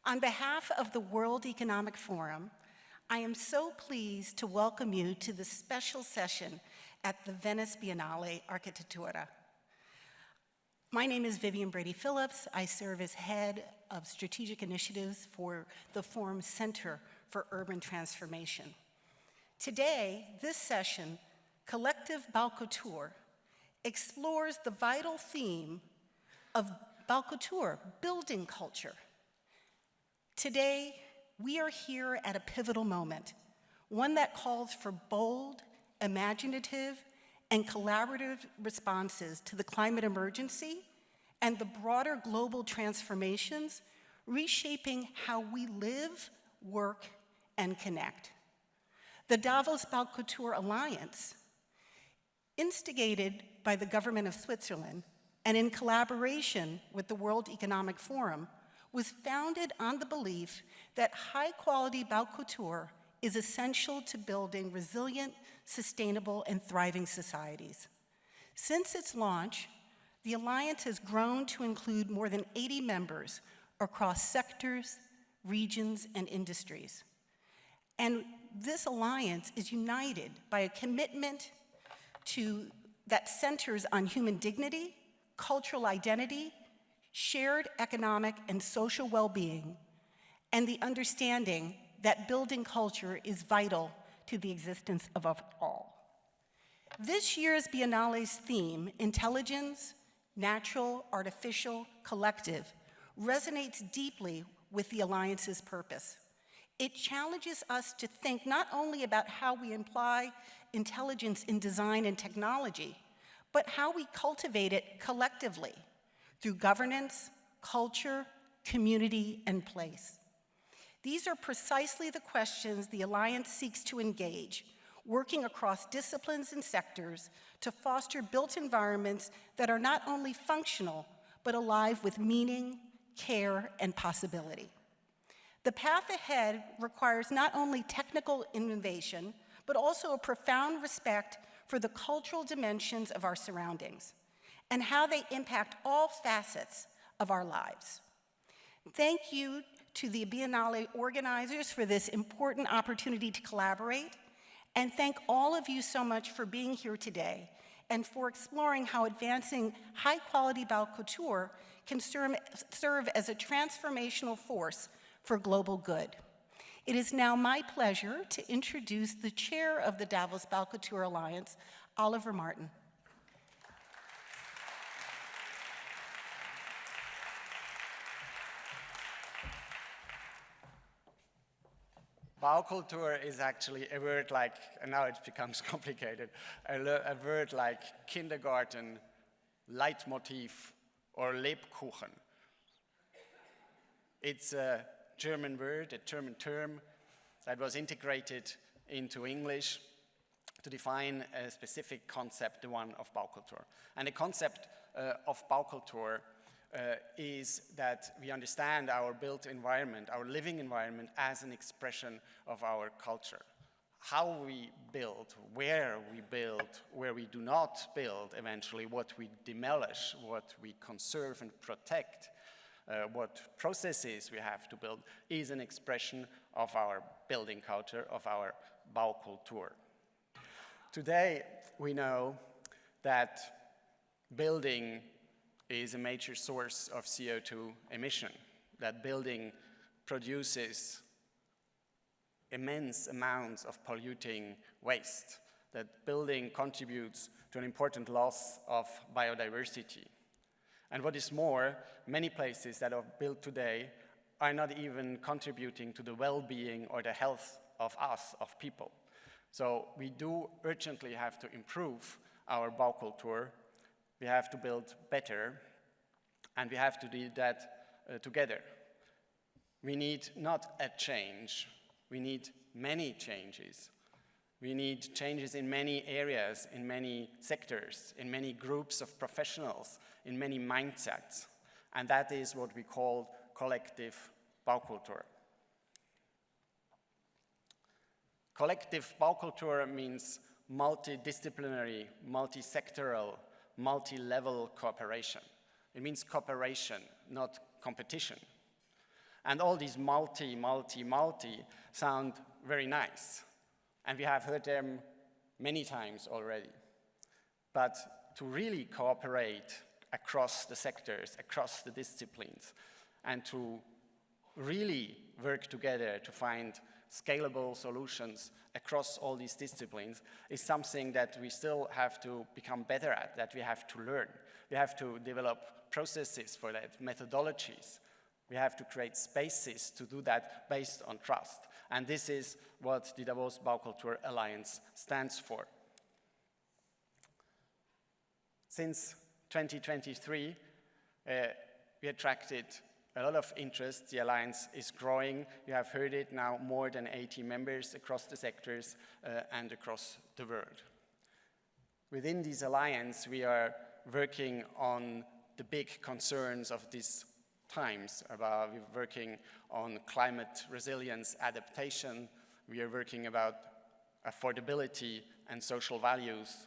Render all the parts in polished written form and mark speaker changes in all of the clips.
Speaker 1: On behalf of the World Economic Forum, I am so pleased to welcome you to this special session at the Venice Biennale Architettura. My name is Vivian Brady-Phillips. I serve as head of strategic initiatives for the Forum's Center for Urban Transformation. Today, this session, Collective Baukultur, explores the vital theme of Baukultur, building culture. Today, we are here at a pivotal moment, one that calls for bold, imaginative, and collaborative responses to the climate emergency and the broader global transformations reshaping how we live, work, and connect. The Davos Baukultur Alliance, instigated by the government of Switzerland and in collaboration with the World Economic Forum, was founded on the belief that high-quality Baukultur is essential to building resilient, sustainable, and thriving societies. Since its launch, the Alliance has grown to include more than 80 members across sectors, regions, and industries. And this alliance is united by a commitment that centers on human dignity, cultural identity, shared economic and social well-being, and the understanding that building culture is vital to the existence of us all. This year's Biennale's theme, Intelligence, Natural, Artificial, Collective, resonates deeply with the Alliance's purpose. It challenges us to think not only about how we apply intelligence in design and technology, but how we cultivate it collectively through governance, culture, community, and place. These are precisely the questions the Alliance seeks to engage, working across disciplines and sectors to foster built environments that are not only functional, but alive with meaning, care, and possibility. The path ahead requires not only technical innovation, but also a profound respect for the cultural dimensions of our surroundings and how they impact all facets of our lives. Thank you to the Biennale organizers for this important opportunity to collaborate, and thank all of you so much for being here today and for exploring how advancing high-quality Baukultur can serve as a transformational force for global good. It is now my pleasure to introduce the chair of the Davos Baukultur Alliance, Oliver Martin.
Speaker 2: Baukultur is actually a word like, and now it becomes complicated, a word like kindergarten, Leitmotiv, or Lebkuchen. It's a German word, a German term that was integrated into English to define a specific concept, the one of Baukultur. And the concept of Baukultur is that we understand our built environment, our living environment, as an expression of our culture. How we build, where we do not build, eventually, what we demolish, what we conserve and protect, what processes we have to build, is an expression of our building culture, of our Baukultur. Today, we know that building is a major source of CO2 emission, that building produces immense amounts of polluting waste, that building contributes to an important loss of biodiversity. And what is more, many places that are built today are not even contributing to the well-being or the health of us, of people. So we do urgently have to improve our Baukultur. We have to build better, and we have to do that together. We need not a change, we need many changes. We need changes in many areas, in many sectors, in many groups of professionals, in many mindsets. And that is what we call collective Baukultur. Collective Baukultur means multidisciplinary, multi-sectoral, multi-level cooperation. It means cooperation, not competition. And all these multi sound very nice. And we have heard them many times already. But to really cooperate across the sectors, across the disciplines, and to really work together to find scalable solutions across all these disciplines is something that we still have to become better at, that we have to learn. We have to develop processes for that, methodologies. We have to create spaces to do that based on trust. And this is what the Davos Baukultur Alliance stands for. Since 2023, we attracted a lot of interest. The Alliance is growing. You have heard it now, more than 80 members across the sectors and across the world. Within this Alliance, we are working on the big concerns of these times. We're working on climate resilience adaptation. We are working about affordability and social values.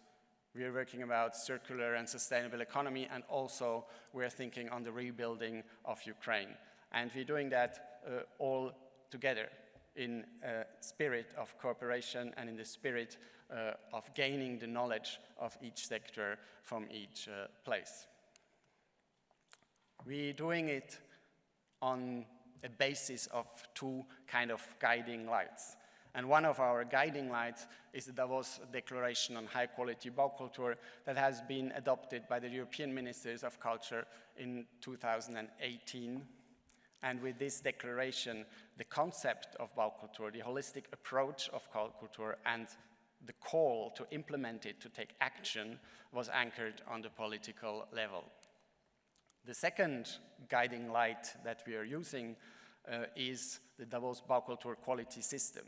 Speaker 2: We are working about circular and sustainable economy, and also we're thinking on the rebuilding of Ukraine. And we're doing that all together in a spirit of cooperation and in the spirit of gaining the knowledge of each sector from each place. We're doing it on a basis of two kind of guiding lights. And one of our guiding lights is the Davos Declaration on High-Quality Baukultur that has been adopted by the European Ministers of Culture in 2018. And with this declaration, the concept of Baukultur, the holistic approach of culture, and the call to implement it, to take action, was anchored on the political level. The second guiding light that we are using is the Davos Baukultur quality system.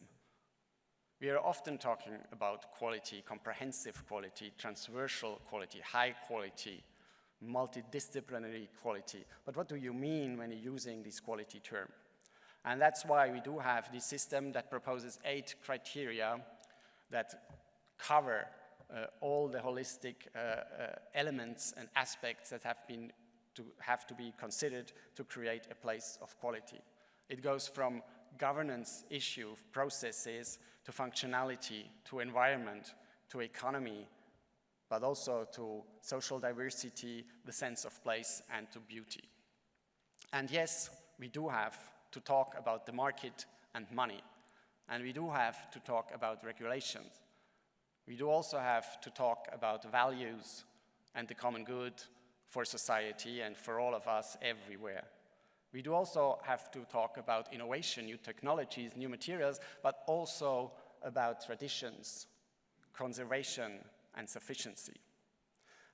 Speaker 2: We are often talking about quality, comprehensive quality, transversal quality, high quality, multidisciplinary quality. But what do you mean when you're using this quality term? And that's why we do have this system that proposes 8 criteria that cover all the holistic elements and aspects that have to be considered to create a place of quality. It goes from governance issue, processes, to functionality, to environment, to economy, but also to social diversity, the sense of place, and to beauty. And yes, we do have to talk about the market and money, and we do have to talk about regulations. We do also have to talk about values and the common good for society and for all of us everywhere. We do also have to talk about innovation, new technologies, new materials, but also about traditions, conservation, and sufficiency.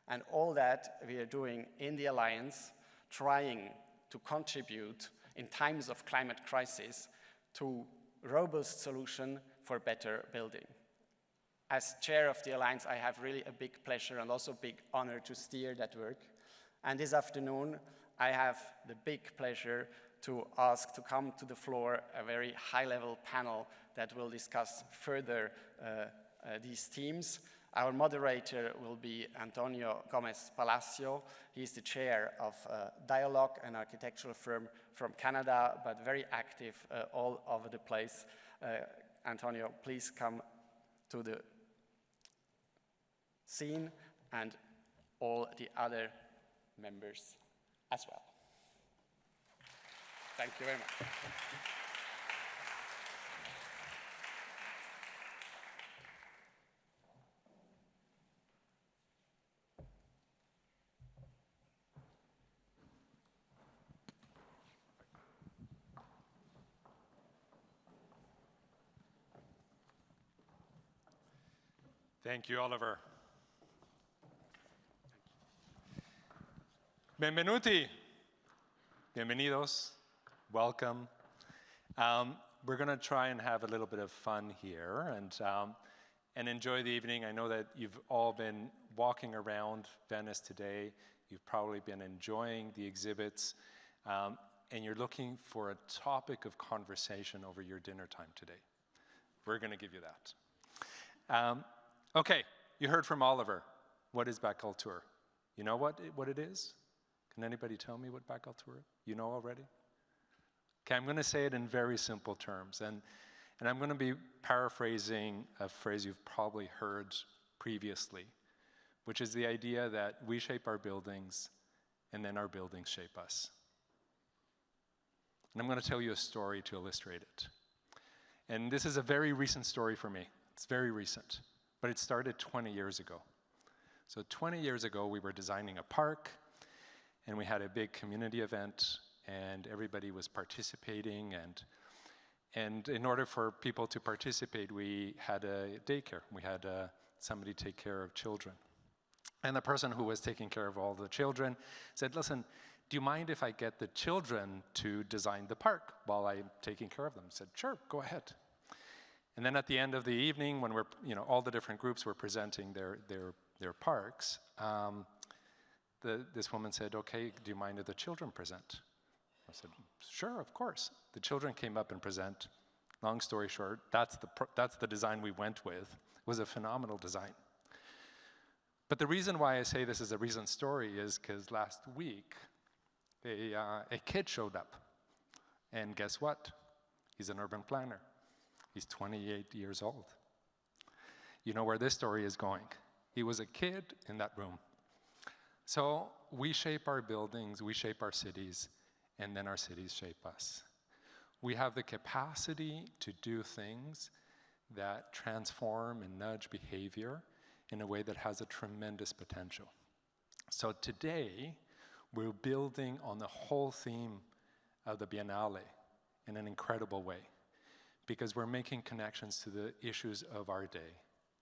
Speaker 2: And all that we are doing in the Alliance, trying to contribute in times of climate crisis to robust solution for better building. As chair of the Alliance, I have really a big pleasure and also big honor to steer that work. And this afternoon, I have the big pleasure to ask to come to the floor a very high-level panel that will discuss further these themes. Our moderator will be Antonio Gomez Palacio. He's the chair of Dialogue, an architectural firm from Canada, but very active all over the place. Antonio, please come to the scene, and all the other members as well. Thank you very much.
Speaker 3: Thank you, Oliver. Benvenuti. Bienvenidos. Welcome. We're going to try and have a little bit of fun here and enjoy the evening. I know that you've all been walking around Venice today. You've probably been enjoying the exhibits, and you're looking for a topic of conversation over your dinner time today. We're going to give you that. Okay, you heard from Oliver. What is Baukultur? You know what it is? Can anybody tell me what Baukultur is? You know already? Okay, I'm going to say it in very simple terms, and I'm going to be paraphrasing a phrase you've probably heard previously, which is the idea that we shape our buildings, and then our buildings shape us. And I'm going to tell you a story to illustrate it. And this is a very recent story for me. It's very recent, but it started 20 years ago. So 20 years ago, we were designing a park, and we had a big community event, and everybody was participating, and in order for people to participate, we had a daycare. We had somebody take care of children. And the person who was taking care of all the children said, listen, do you mind if I get the children to design the park while I'm taking care of them? I said, sure, go ahead. And then at the end of the evening, when all the different groups were presenting their parks, this woman said, okay, do you mind if the children present? I said, sure, of course. The children came up and present. Long story short, that's the design we went with. It was a phenomenal design. But the reason why I say this is a recent story is because last week, a kid showed up. And guess what? He's an urban planner. He's 28 years old. You know where this story is going. He was a kid in that room. So we shape our buildings, we shape our cities, and then our cities shape us. We have the capacity to do things that transform and nudge behavior in a way that has a tremendous potential. So today, we're building on the whole theme of the Biennale in an incredible way, because we're making connections to the issues of our day,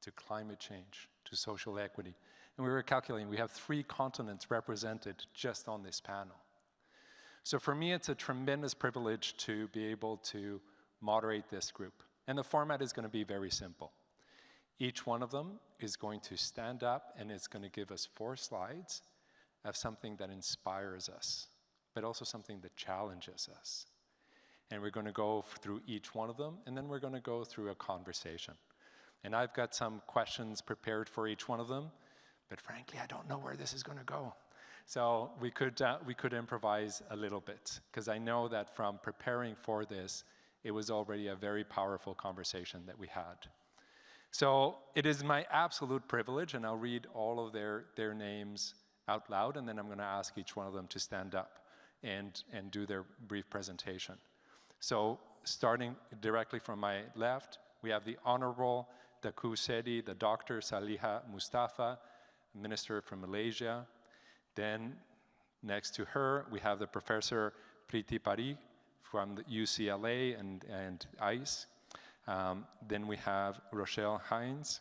Speaker 3: to climate change, to social equity. And we were calculating, we have 3 continents represented just on this panel. So for me, it's a tremendous privilege to be able to moderate this group. And the format is going to be very simple. Each one of them is going to stand up and it's going to give us 4 slides of something that inspires us, but also something that challenges us. And we're going to go through each one of them, and then we're going to go through a conversation. And I've got some questions prepared for each one of them, but frankly, I don't know where this is going to go. So we could improvise a little bit, because I know that from preparing for this, it was already a very powerful conversation that we had. So it is my absolute privilege, and I'll read all of their names out loud, and then I'm going to ask each one of them to stand up and do their brief presentation. So starting directly from my left, we have the Honorable Daku Sedi, the Dr. Saliha Mustafa, Minister from Malaysia. Then next to her, we have the Professor Priti Parikh from the UCLA and ICE. Then we have Rochelle Hines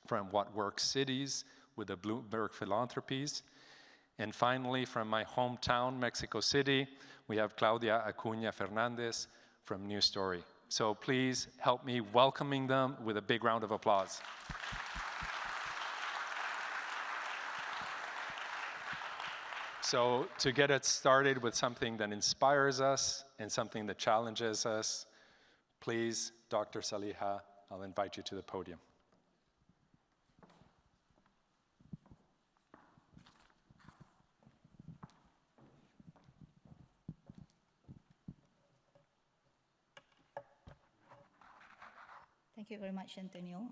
Speaker 3: from What Works Cities with the Bloomberg Philanthropies. And finally, from my hometown, Mexico City, we have Claudia Acuña Fernandez from New Story. So please help me welcoming them with a big round of applause. So to get it started with something that inspires us and something that challenges us, please, Dr. Saliha, I'll invite you to the podium.
Speaker 4: Thank you very much, Antonio.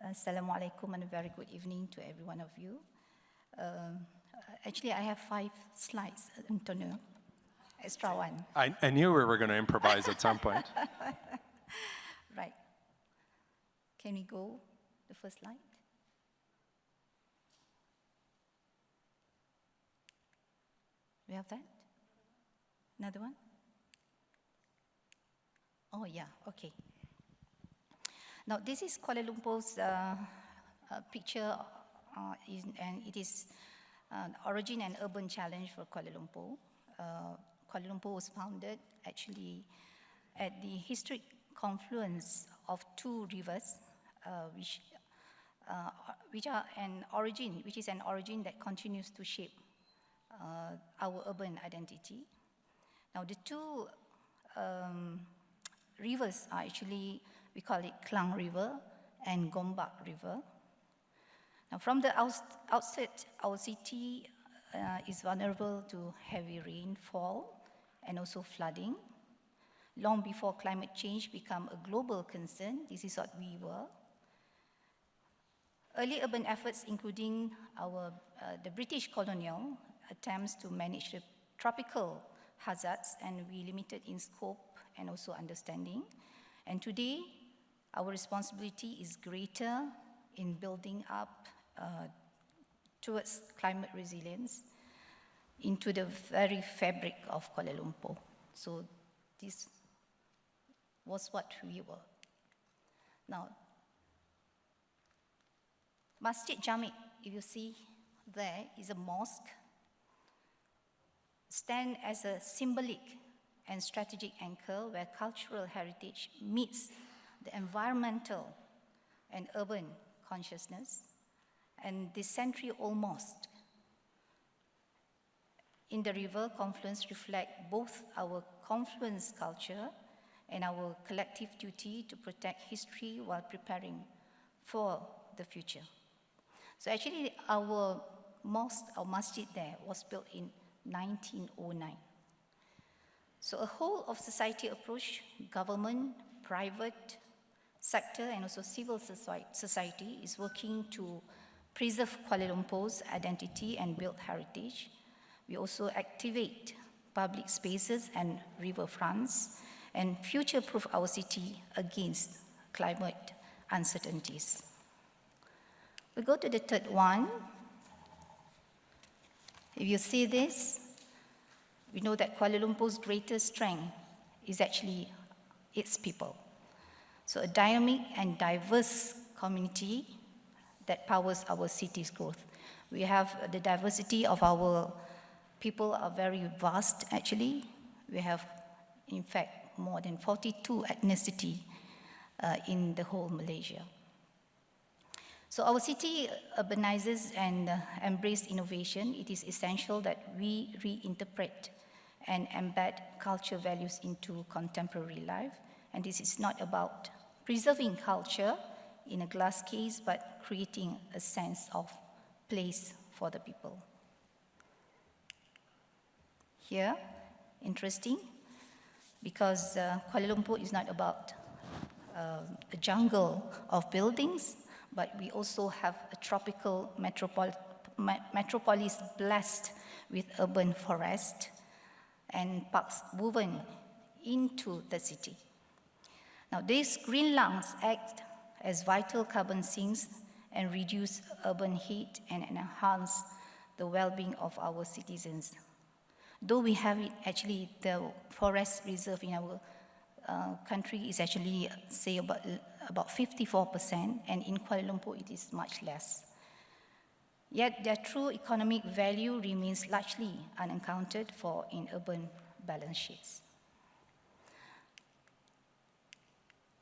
Speaker 4: Assalamu alaikum and a very good evening to every one of you. Actually, I have 5 slides, Antonio. Extra one.
Speaker 3: I knew we were going to improvise at some point.
Speaker 4: Right. Can we go the first slide? We have that? Another one? Oh, yeah, okay. Now, this is Kuala Lumpur's picture, and it is an origin and urban challenge for Kuala Lumpur. Kuala Lumpur was founded actually at the historic confluence of 2 rivers, which is an origin that continues to shape our urban identity. Now, the 2 rivers are actually, we call it Klang River and Gombak River. Now, from the outset, our city is vulnerable to heavy rainfall and also flooding. Long before climate change became a global concern, this is what we were. Early urban efforts, including the British colonial attempts to manage the tropical hazards, and we limited in scope and also understanding. And today, our responsibility is greater in building up towards climate resilience into the very fabric of Kuala Lumpur. So this was what we were. Now, Masjid Jami, if you see there, is a mosque, stand as a symbolic and strategic anchor where cultural heritage meets the environmental and urban consciousness. And this century-old mosque in the river confluence reflect both our confluence culture and our collective duty to protect history while preparing for the future. So actually, our mosque, our masjid there, was built in 1909. So a whole of society approach, government, private sector, and also civil society is working to preserve Kuala Lumpur's identity and build heritage. We also activate public spaces and riverfronts and future-proof our city against climate uncertainties. We go to the third one. If you see this, we know that Kuala Lumpur's greatest strength is actually its people. So a dynamic and diverse community that powers our city's growth. We have the diversity of our people are very vast, actually. We have, in fact, more than 42 ethnicity in the whole Malaysia. So our city urbanizes and embraces innovation. It is essential that we reinterpret and embed culture values into contemporary life. And this is not about preserving culture in a glass case, but creating a sense of place for the people. Here, interesting, because Kuala Lumpur is not about a jungle of buildings, but we also have a tropical metropolis blessed with urban forest and parks woven into the city. Now, these green lungs act as vital carbon sinks and reduce urban heat and enhance the well-being of our citizens. Though we have it, actually, the forest reserve in our country is actually, say, about 54%, and in Kuala Lumpur it is much less. Yet their true economic value remains largely unaccounted for in urban balance sheets.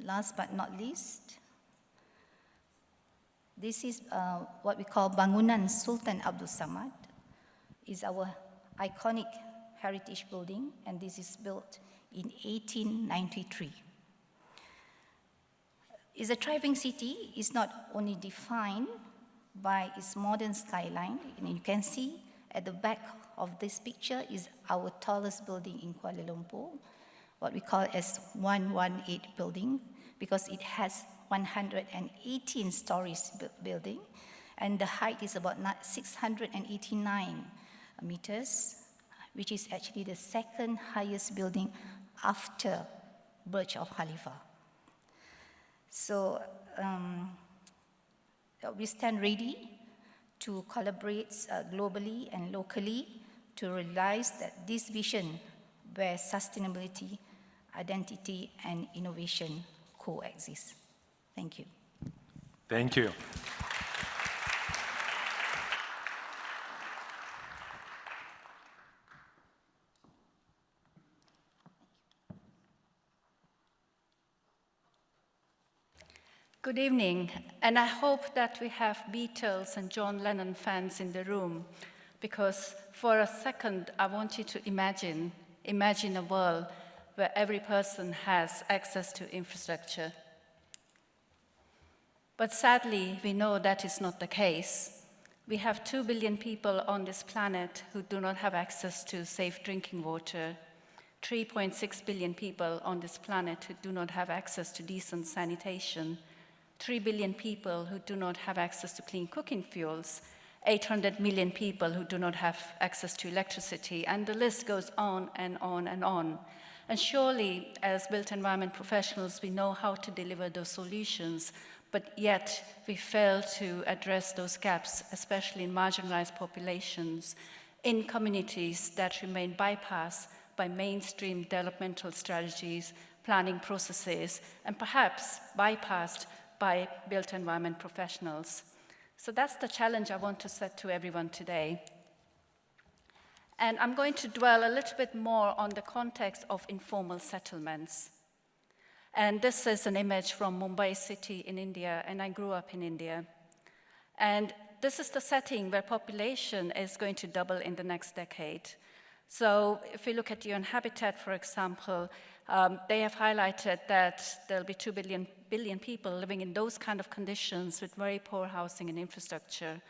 Speaker 4: Last but not least, this is what we call Bangunan Sultan Abdul Samad. It's our iconic heritage building, and this is built in 1893. It's a thriving city. It's not only defined by its modern skyline, and you can see at the back of this picture is our tallest building in Kuala Lumpur, what we call as 118 building, because it has 118 stories building, and the height is about 689 meters, which is actually the second highest building after Burj of Khalifa. So we stand ready to collaborate globally and locally to realize that this vision where sustainability, identity, and innovation coexist. Thank you.
Speaker 3: Thank you.
Speaker 5: Good evening, and I hope that we have Beatles and John Lennon fans in the room, because for a second I want you to imagine a world where every person has access to infrastructure. But sadly, we know that is not the case. We have 2 billion people on this planet who do not have access to safe drinking water. 3.6 billion people on this planet who do not have access to decent sanitation, 3 billion people who do not have access to clean cooking fuels, 800 million people who do not have access to electricity, and the list goes on and on and on. And surely, as built environment professionals, we know how to deliver those solutions, but yet we fail to address those gaps, especially in marginalized populations, in communities that remain bypassed by mainstream developmental strategies, planning processes, and perhaps bypassed by built environment professionals. So that's the challenge I want to set to everyone today. And I'm going to dwell a little bit more on the context of informal settlements. And this is an image from Mumbai city in India, and I grew up in India. And this is the setting where population is going to double in the next decade. So if we look at UN Habitat, for example, they have highlighted that there'll be 2 billion people living in those kind of conditions with very poor housing and infrastructure.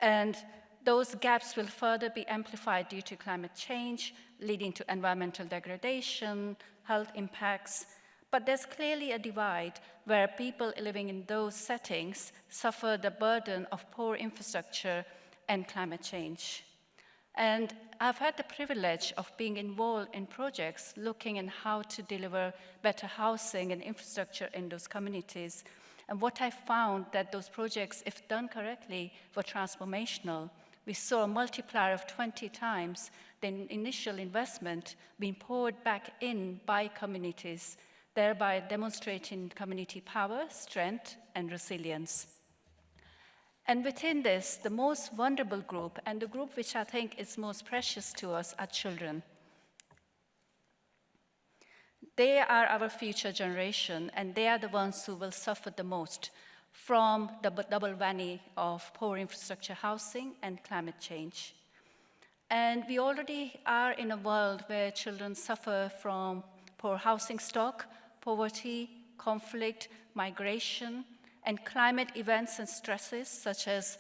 Speaker 5: And those gaps will further be amplified due to climate change, leading to environmental degradation, health impacts. But there's clearly a divide where people living in those settings suffer the burden of poor infrastructure and climate change. And I've had the privilege of being involved in projects looking at how to deliver better housing and infrastructure in those communities. And what I found that those projects, if done correctly, were transformational. We saw a multiplier of 20 times the initial investment being poured back in by communities, thereby demonstrating community power, strength, and resilience. And within this, the most vulnerable group, and the group which I think is most precious to us, are children. They are our future generation, and they are the ones who will suffer the most from the double whammy of poor infrastructure housing and climate change. And we already are in a world where children suffer from poor housing stock, poverty, conflict, migration, and climate events and stresses such as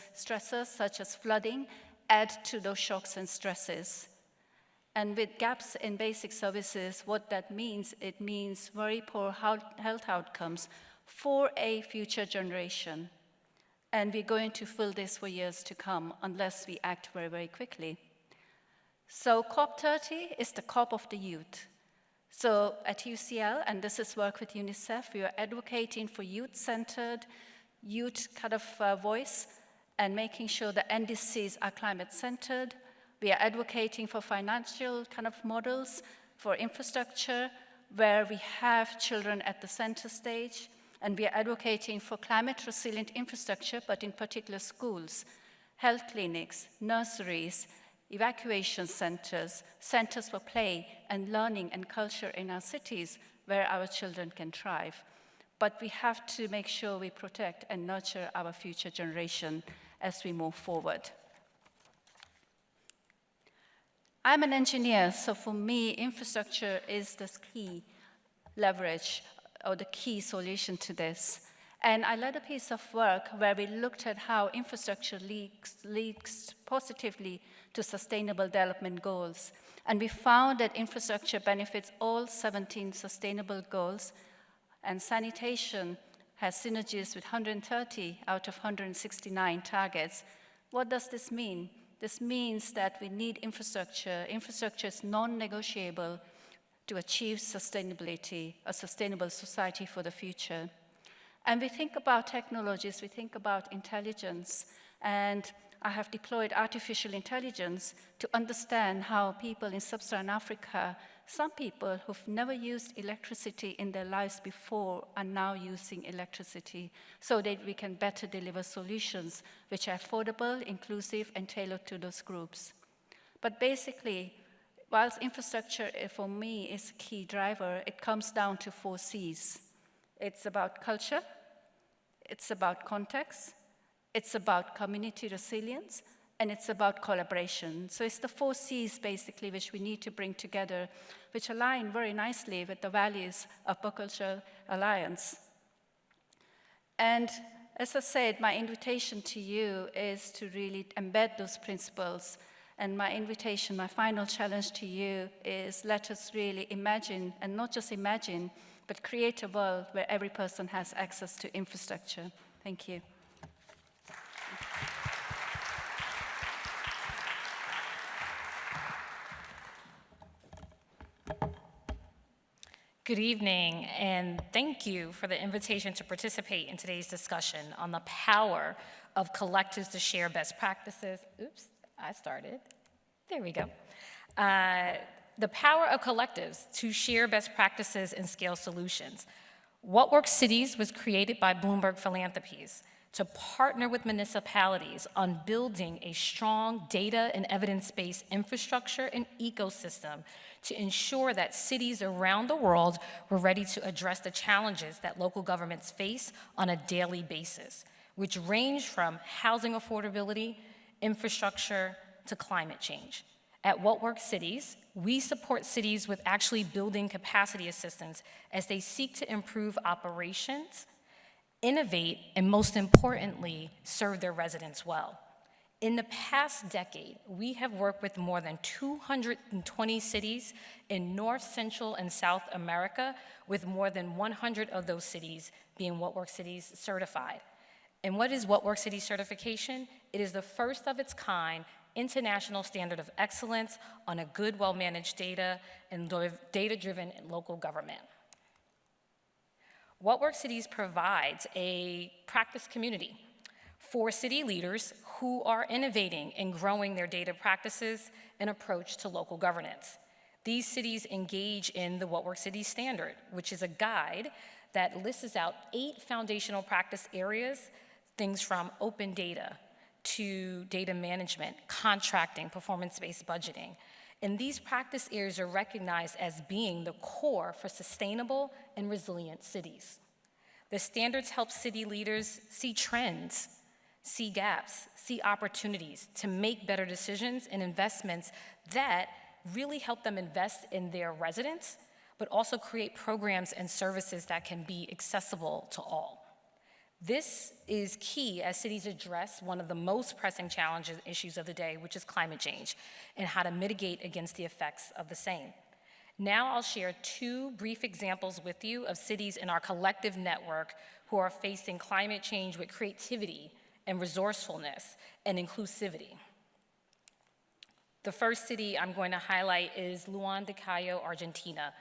Speaker 5: flooding add to those shocks and stresses. And with gaps in basic services, what that means, it means very poor health outcomes for a future generation. And we're going to fill this for years to come unless we act very, very quickly. So COP30 is the COP of the youth. So at UCL, and this is work with UNICEF, we are advocating for youth-centered, youth kind of voice, and making sure the NDCs are climate-centered. We are advocating for financial kind of models for infrastructure, where we have children at the center stage, and we are advocating for climate-resilient infrastructure, but in particular schools, health clinics, nurseries, evacuation centers, centers for play and learning and culture in our cities where our children can thrive. But we have to make sure we protect and nurture our future generation as we move forward. I'm an engineer, so for me, infrastructure is the key leverage or the key solution to this. And I led a piece of work where we looked at how infrastructure leads positively to sustainable development goals. And we found that infrastructure benefits all 17 sustainable goals, and sanitation has synergies with 130 out of 169 targets. What does this mean? This means that we need infrastructure. Infrastructure is non-negotiable to achieve sustainability, a sustainable society for the future. And we think about technologies, we think about intelligence, and I have deployed artificial intelligence to understand how people in sub-Saharan Africa, some people who've never used electricity in their lives before are now using electricity so that we can better deliver solutions which are affordable, inclusive, and tailored to those groups. But basically, whilst infrastructure for me is a key driver, it comes down to 4 C's. It's about culture, it's about context, it's about community resilience, and it's about collaboration. So it's the 4 C's basically which we need to bring together, which align very nicely with the values of Baukultur Alliance. And as I said, my invitation to you is to really embed those principles And my invitation, my final challenge to you is let us really imagine, and not just imagine, but create a world where every person has access to infrastructure. Thank you.
Speaker 6: Good evening, and thank you for the invitation to participate in today's discussion on the power of collectives to share best practices. Oops, I started. There we go. The power of collectives to share best practices and scale solutions. What Works Cities was created by Bloomberg Philanthropies to partner with municipalities on building a strong data and evidence-based infrastructure and ecosystem to ensure that cities around the world were ready to address the challenges that local governments face on a daily basis, which range from housing affordability, infrastructure, to climate change. At What Works Cities, we support cities with actually building capacity assistance as they seek to improve operations, innovate, and most importantly, serve their residents well. In the past decade, we have worked with more than 220 cities in North, Central, and South America, with more than 100 of those cities being What Works Cities certified. And what is What Works Cities certification? It is the first of its kind international standard of excellence on a good, well-managed data and data-driven local government. What Works Cities provides a practice community for city leaders who are innovating and growing their data practices and approach to local governance. These cities engage in the What Works Cities standard, which is a guide that lists out 8 foundational practice areas, things from open data to data management, contracting, performance-based budgeting. And these practice areas are recognized as being the core for sustainable and resilient cities. The standards help city leaders see trends, see gaps, see opportunities to make better decisions and investments that really help them invest in their residents, but also create programs and services that can be accessible to all. This is key as cities address one of the most pressing challenges, issues of the day, which is climate change, and how to mitigate against the effects of the same. Now I'll share 2 brief examples with you of cities in our collective network who are facing climate change with creativity and resourcefulness and inclusivity. The first city I'm going to highlight is Luan de Cuyo, Argentina.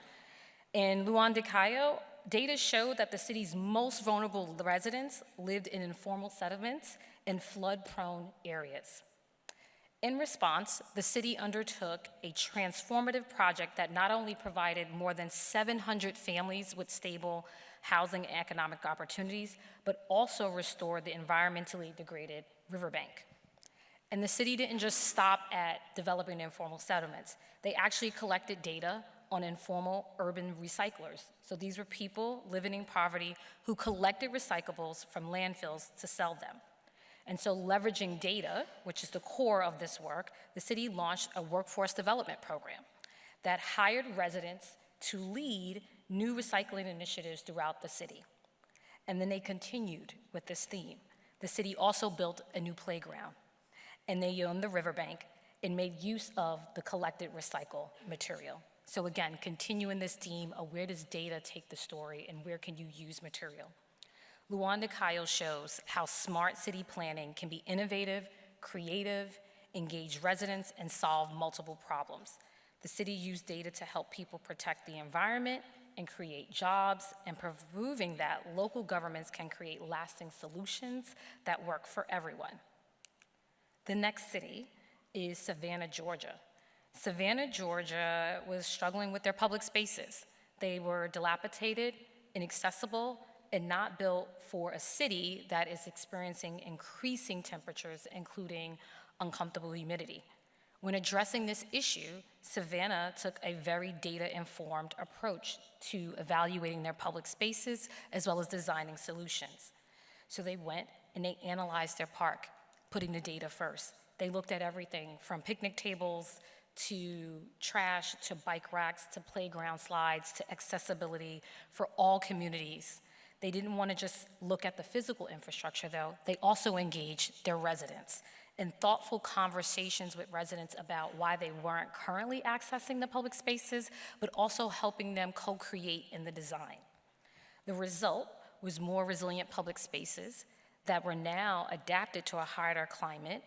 Speaker 6: In Luan de Cuyo, data showed that the city's most vulnerable residents lived in informal settlements in flood-prone areas. In response, the city undertook a transformative project that not only provided more than 700 families with stable housing and economic opportunities, but also restored the environmentally degraded riverbank. And the city didn't just stop at developing informal settlements. They actually collected data on informal urban recyclers. So these were people living in poverty who collected recyclables from landfills to sell them. And so leveraging data, which is the core of this work, the city launched a workforce development program that hired residents to lead new recycling initiatives throughout the city. And then they continued with this theme. The city also built a new playground, and they owned the riverbank and made use of the collected recycled material. So again, continuing this theme of where does data take the story and where can you use material? Luan de Cuyo shows how smart city planning can be innovative, creative, engage residents, and solve multiple problems. The city used data to help people protect the environment and create jobs, and proving that local governments can create lasting solutions that work for everyone. The next city is Savannah, Georgia. Savannah, Georgia was struggling with their public spaces. They were dilapidated, inaccessible, and not built for a city that is experiencing increasing temperatures, including uncomfortable humidity. When addressing this issue, Savannah took a very data-informed approach to evaluating their public spaces as well as designing solutions. So they went and they analyzed their park, putting the data first. They looked at everything from picnic tables to trash, to bike racks, to playground slides, to accessibility for all communities. They didn't want to just look at the physical infrastructure, though. They also engaged their residents. and thoughtful conversations with residents about why they weren't currently accessing the public spaces, but also helping them co-create in the design. The result was more resilient public spaces that were now adapted to a hotter climate.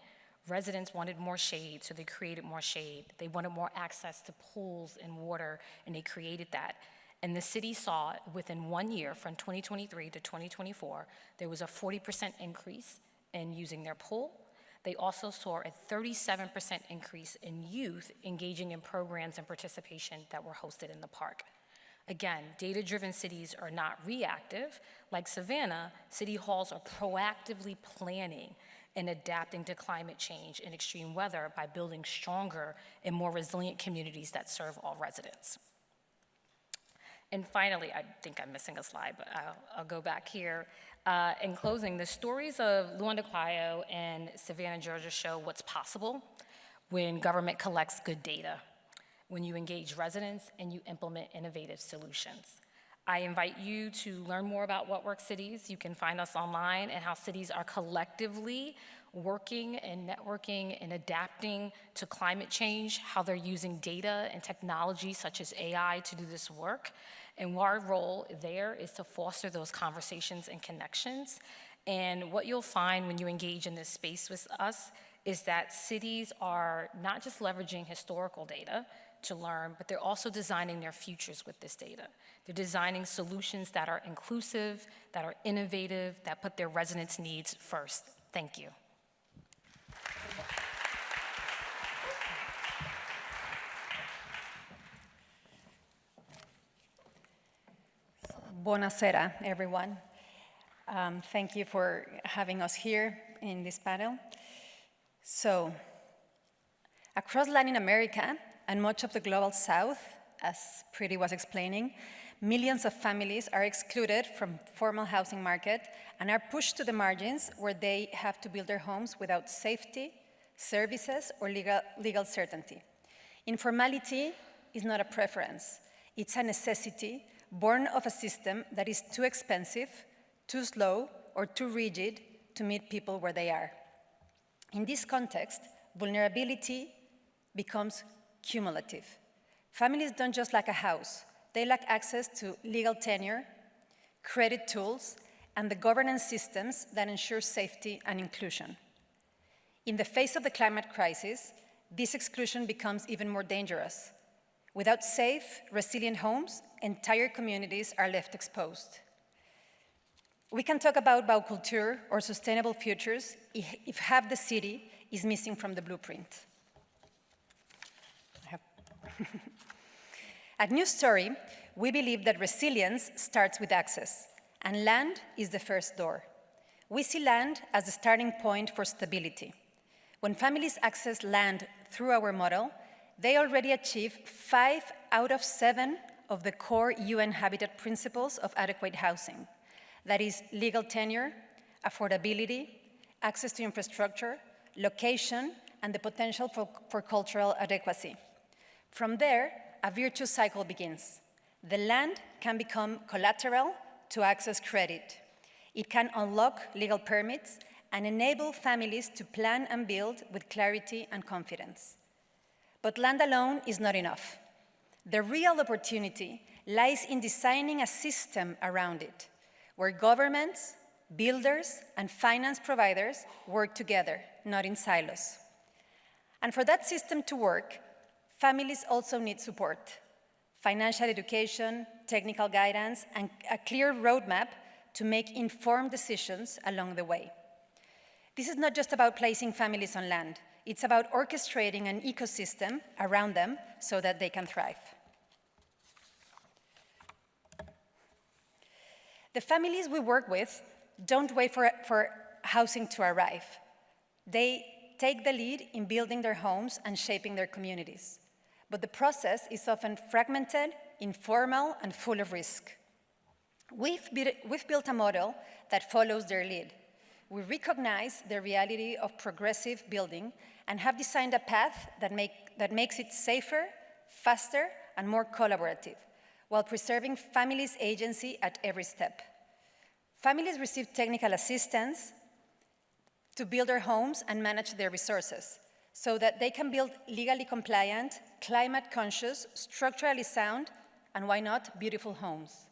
Speaker 6: Residents wanted more shade, so they created more shade. They wanted more access to pools and water, and they created that. And the city saw within 1 year, from 2023 to 2024, there was a 40% increase in using their pool. They also saw a 37% increase in youth engaging in programs and participation that were hosted in the park. Again, data-driven cities are not reactive. Like Savannah, city halls are proactively planning and adapting to climate change and extreme weather by building stronger and more resilient communities that serve all residents. And finally, I think I'm missing a slide, but I'll go back here. In closing, the stories of Luanda Clio and Savannah, Georgia show what's possible when government collects good data, when you engage residents and you implement innovative solutions. I invite you to learn more about What Works Cities. You can find us online and how cities are collectively working and networking and adapting to climate change, how they're using data and technology such as AI to do this work. And our role there is to foster those conversations and connections. And what you'll find when you engage in this space with us is that cities are not just leveraging historical data to learn, but they're also designing their futures with this data. They're designing solutions that are inclusive, that are innovative, that put their residents' needs first. Thank you.
Speaker 7: Buonasera, everyone. Thank you for having us here in this panel. So, across Latin America and much of the global south, as Priti was explaining, millions of families are excluded from formal housing market and are pushed to the margins where they have to build their homes without safety, services, or legal certainty. Informality is not a preference. It's a necessity born of a system that is too expensive, too slow, or too rigid to meet people where they are. In this context, vulnerability becomes cumulative. Families don't just lack a house, they lack access to legal tenure, credit tools, and the governance systems that ensure safety and inclusion. In the face of the climate crisis, this exclusion becomes even more dangerous. Without safe, resilient homes, entire communities are left exposed. We can talk about Baukultur or sustainable futures if half the city is missing from the blueprint. At New Story, we believe that resilience starts with access, and land is the first door. We see land as the starting point for stability. When families access land through our model, they already achieve 5 out of 7 of the core UN Habitat Principles of adequate housing. That is legal tenure, affordability, access to infrastructure, location, and the potential for cultural adequacy. From there, a virtuous cycle begins. The land can become collateral to access credit. It can unlock legal permits and enable families to plan and build with clarity and confidence. But land alone is not enough. The real opportunity lies in designing a system around it, where governments, builders, and finance providers work together, not in silos. And for that system to work, families also need support: financial education, technical guidance, and a clear roadmap to make informed decisions along the way. This is not just about placing families on land. It's about orchestrating an ecosystem around them so that they can thrive. The families we work with don't wait for housing to arrive. They take the lead in building their homes and shaping their communities. But the process is often fragmented, informal, and full of risk. We've built a model that follows their lead. We recognize the reality of progressive building and have designed a path that makes it safer, faster, and more collaborative, while preserving families' agency at every step. Families receive technical assistance to build their homes and manage their resources so that they can build legally compliant, climate-conscious, structurally sound, and why not, beautiful homes.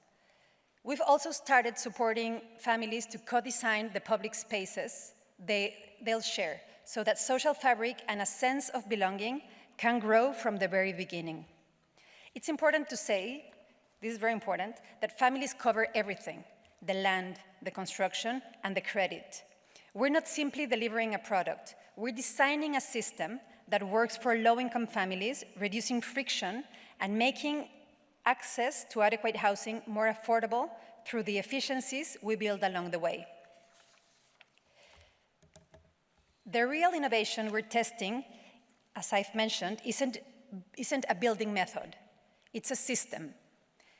Speaker 7: We've also started supporting families to co-design the public spaces they'll share so that social fabric and a sense of belonging can grow from the very beginning. It's important to say, this is very important, that families cover everything, the land, the construction, and the credit. We're not simply delivering a product, we're designing a system that works for low-income families, reducing friction and making access to adequate housing more affordable through the efficiencies we build along the way. The real innovation we're testing, as I've mentioned, isn't a building method, it's a system.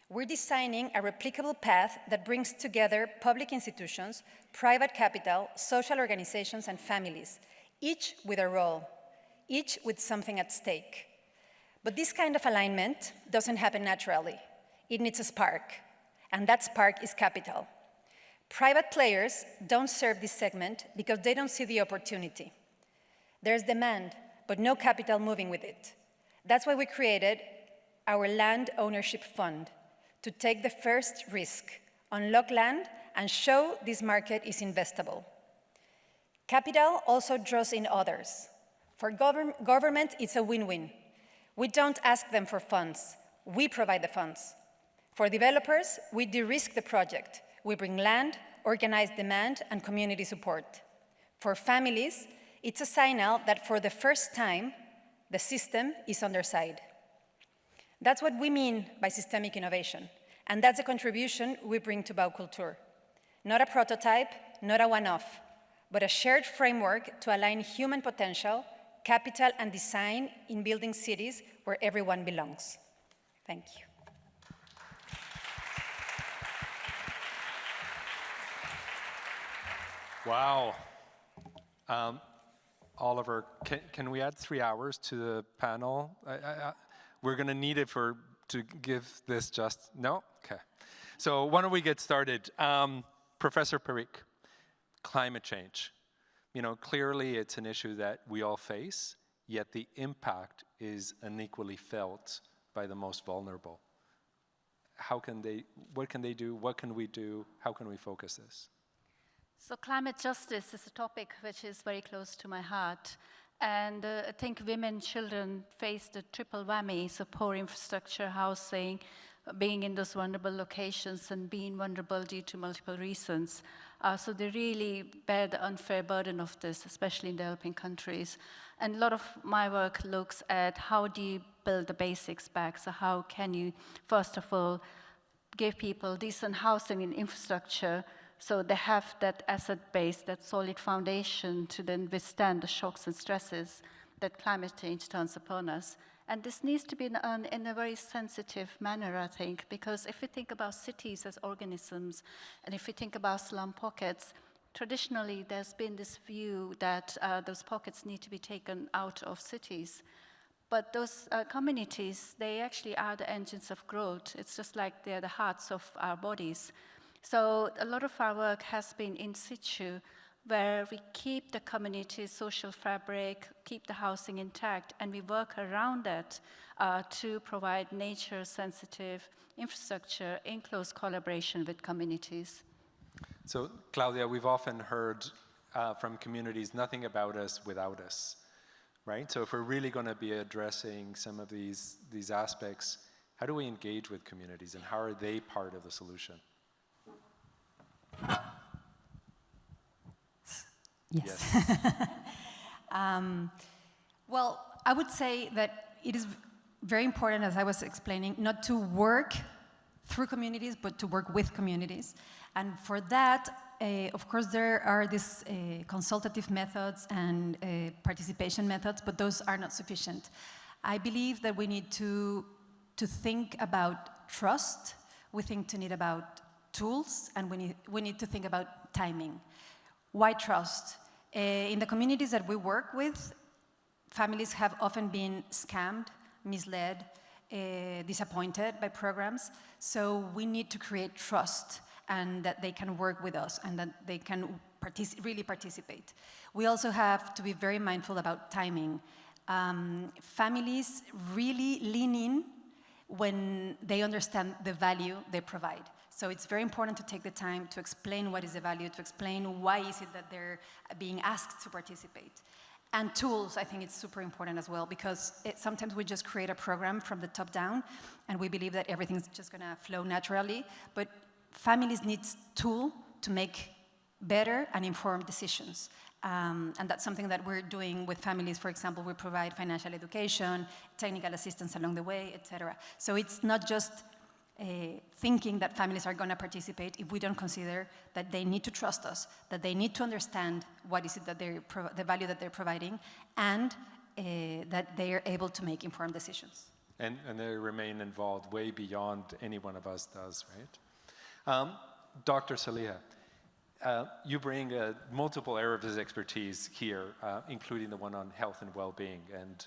Speaker 7: We're designing a replicable path that brings together public institutions, private capital, social organizations, and families, each with a role, each with something at stake. But this kind of alignment doesn't happen naturally. It needs a spark, and that spark is capital. Private players don't serve this segment because they don't see the opportunity. There's demand, but no capital moving with it. That's why we created our Land Ownership Fund, to take the first risk, unlock land, and show this market is investable. Capital also draws in others. For government, it's a win-win. We don't ask them for funds, we provide the funds. For developers, we de-risk the project. We bring land, organize demand, and community support. For families, it's a signal that for the first time, the system is on their side. That's what we mean by systemic innovation, and that's a contribution we bring to Baukultur. Not a prototype, not a one-off, but a shared framework to align human potential, capital, and design in building cities where everyone belongs. Thank you.
Speaker 3: Wow. Oliver, can we add 3 hours to the panel? We're going to need it to give this just, no? Okay. So why don't we get started? Professor Perique, climate change. You know, clearly it's an issue that we all face, yet the impact is unequally felt by the most vulnerable. What can they do? What can we do? How can we focus this?
Speaker 5: So climate justice is a topic which is very close to my heart. And I think women, children face the triple whammy, so poor infrastructure, housing, being in those vulnerable locations and being vulnerable due to multiple reasons. So they really bear the unfair burden of this, especially in developing countries. And a lot of my work looks at how do you build the basics back. So how can you, first of all, give people decent housing and infrastructure so they have that asset base, that solid foundation to then withstand the shocks and stresses that climate change turns upon us. And this needs to be done in a very sensitive manner, I think, because if we think about cities as organisms, and if we think about slum pockets, traditionally there's been this view that those pockets need to be taken out of cities. But those communities, they actually are the engines of growth. It's just like they're the hearts of our bodies. So a lot of our work has been in situ, where we keep the community social fabric, keep the housing intact, and we work around that to provide nature-sensitive infrastructure in close collaboration with communities.
Speaker 3: So, Claudia, we've often heard from communities, nothing about us without us, right? So if we're really going to be addressing some of these aspects, how do we engage with communities, and how are they part of the solution?
Speaker 8: Yes. Well, I would say that it is very important, as I was explaining, not to work through communities, but to work with communities. And for that, of course, there are these consultative methods and participation methods, but those are not sufficient. I believe that we need to think about trust, we need about tools, and we need to think about timing. Why trust? In the communities that we work with, families have often been scammed, misled, disappointed by programs, so we need to create trust. and that they can work with us and that they can really participate. We also have to be very mindful about timing. Families really lean in when they understand the value they provide. So it's very important to take the time to explain what is the value, to explain why is it that they're being asked to participate. And tools, I think it's super important as well, because sometimes we just create a program from the top down, and we believe that everything's just gonna flow naturally, but families need tools to make better and informed decisions. And that's something that we're doing with families. For example, we provide financial education, technical assistance along the way, etc. So it's not just thinking that families are going to participate if we don't consider that they need to trust us, that they need to understand what is it that the value that they're providing, and that they are able to make informed decisions.
Speaker 3: And they remain involved way beyond any one of us does, right? Dr. Saliha, you bring multiple areas of expertise here, including the one on health and well-being. And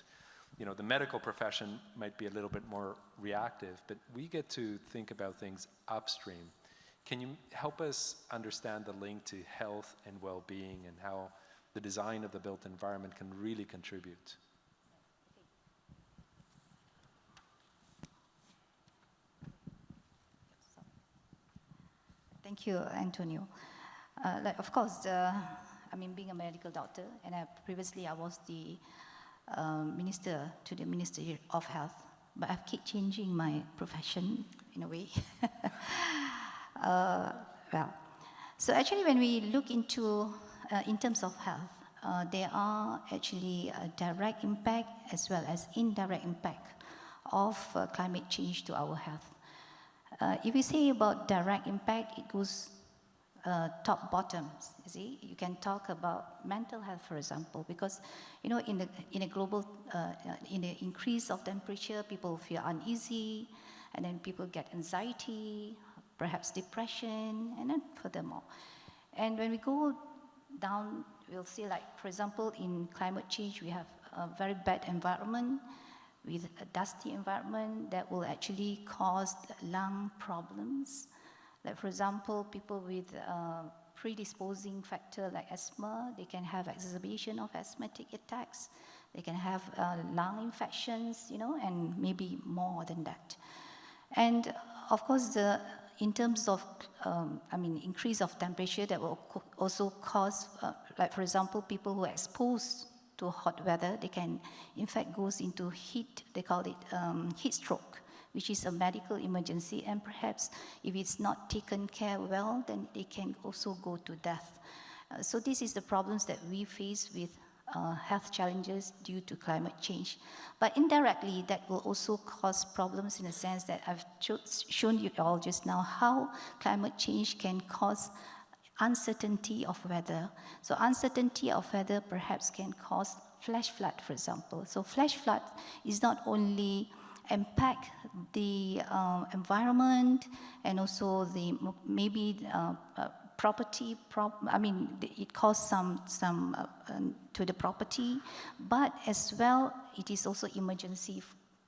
Speaker 3: you know, the medical profession might be a little bit more reactive, but we get to think about things upstream. Can you help us understand the link to health and well-being and how the design of the built environment can really contribute?
Speaker 4: Thank you, Antonio. Of course, I mean, being a medical doctor, and previously I was the minister to the Ministry of Health, but I've kept changing my profession in a way. Well, so actually when we look into, in terms of health, there are actually a direct impact as well as indirect impact of climate change to our health. If we say about direct impact, it goes top bottoms. You see, you can talk about mental health, for example, because you know, in a global, in the increase of temperature, people feel uneasy, and then people get anxiety, perhaps depression, and then furthermore. And when we go down, we'll see, like, for example, in climate change, we have a very bad environment with a dusty environment that will actually cause lung problems. Like, for example, people with predisposing factor like asthma, they can have exacerbation of asthmatic attacks. They can have lung infections, you know, and maybe more than that. And of course, in terms of, I mean, increase of temperature, that will also cause, like, for example, people who are exposed to hot weather, they can, in fact, goes into heat, they call it heat stroke, which is a medical emergency, and perhaps if it's not taken care well, then they can also go to death. So this is the problems that we face with health challenges due to climate change. But indirectly, that will also cause problems in the sense that I've shown you all just now how climate change can cause uncertainty of weather. So uncertainty of weather perhaps can cause flash flood, for example. So flash flood is not only impact the environment and also the maybe property I mean, it caused some to the property, but as well it is also emergency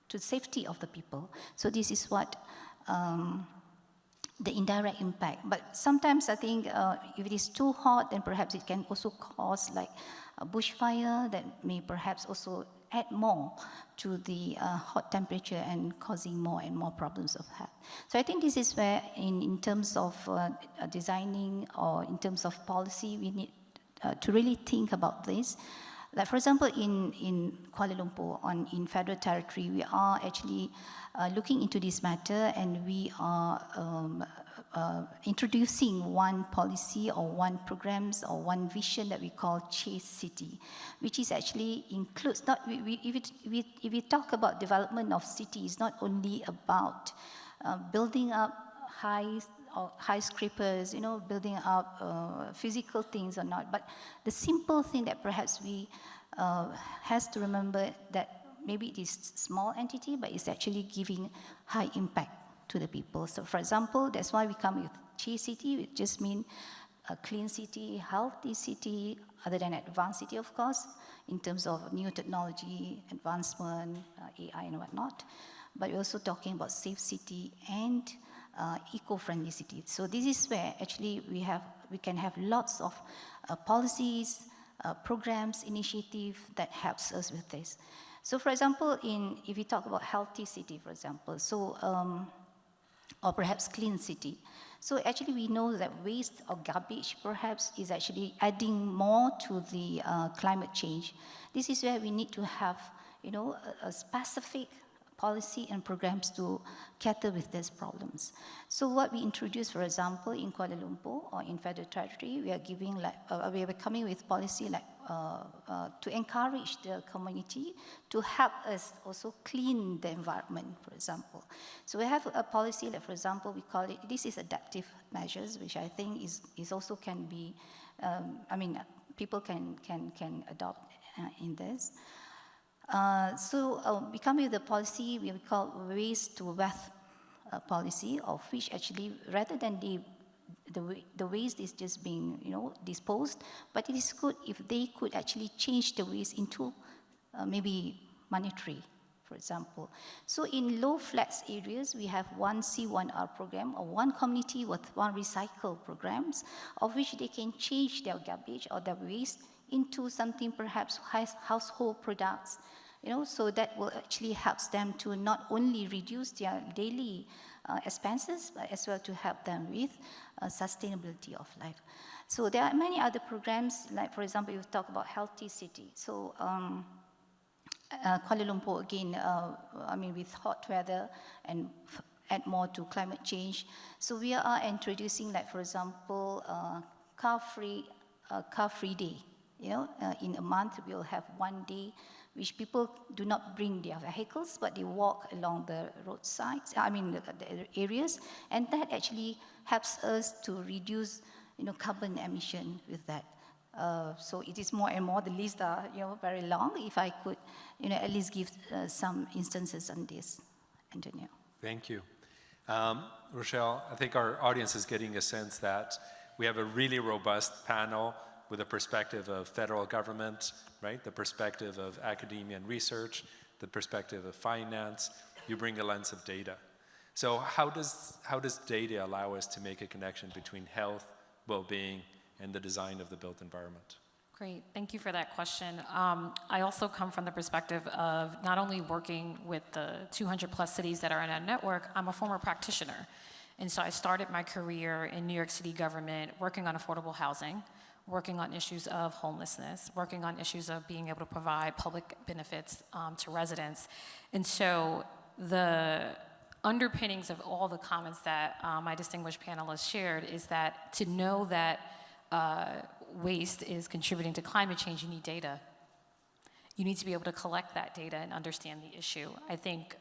Speaker 4: to safety of the people. So this is what the indirect impact. But sometimes I think if it is too hot, then perhaps it can also cause like a bushfire that may perhaps also add more to the hot temperature and causing more and more problems of health. So I think this is where in terms of designing or in terms of policy, we need to really think about this. Like, for example, in Kuala Lumpur, in federal territory, we are actually looking into this matter, and we are introducing one policy or one programs or one vision that we call Chase City, which is actually includes, not, if we talk about development of city, it's not only about building up high scrapers, you know, building up physical things or not, but the simple thing that perhaps we has to remember that maybe it is small entity, but it's actually giving high impact to the people. So for example, that's why we come with Chase City, which just means a clean city, healthy city, other than advanced city, of course, in terms of new technology, advancement, AI and whatnot. But we're also talking about safe city and eco-friendly city. So this is where actually we can have lots of policies, programs, initiative that helps us with this. So for example, if we talk about healthy city, for example, so or perhaps clean city. So actually we know that waste or garbage perhaps is actually adding more to the climate change. This is where we need to have, you know, a specific policy and programs to cater with these problems. So what we introduced, for example, in Kuala Lumpur or in Federal Territory, we are giving like, we are coming with policy like to encourage the community to help us also clean the environment, for example. So we have a policy that, for example, we call it, this is adaptive measures, which I think is also can be, I mean, people can adopt in this. So we come with a policy we call waste to wealth policy, of which actually rather than the waste is just being, you know, disposed, but it is good if they could actually change the waste into maybe monetary, for example. So in low flats areas, we have one C1R program, or one community with one recycle programs, of which they can change their garbage or their waste into something perhaps household products, you know, so that will actually help them to not only reduce their daily expenses, but as well to help them with sustainability of life. So there are many other programs, like for example, you talk about healthy city. So Kuala Lumpur again, I mean, with hot weather and add more to climate change. So we are introducing, like for example, car-free day. You know, in a month we'll have one day which people do not bring their vehicles, but they walk along the roadsides, I mean the areas, and that actually helps us to reduce, you know, carbon emission with that. So it is more and more, the list are, you know, very long. If I could, you know, at least give some instances on this, Antonio.
Speaker 3: Thank you. Rochelle, I think our audience is getting a sense that we have a really robust panel with a perspective of federal government, right? The perspective of academia and research, the perspective of finance. You bring a lens of data. So how does data allow us to make a connection between health, well-being, and the design of the built environment?
Speaker 6: Great, thank you for that question. I also come from the perspective of not only working with the 200 plus cities that are in our network, I'm a former practitioner. And so I started my career in New York City government working on affordable housing, working on issues of homelessness, working on issues of being able to provide public benefits to residents. And so the underpinnings of all the comments that my distinguished panelists shared is that to know that waste is contributing to climate change, you need data. You need to be able to collect that data and understand the issue. I think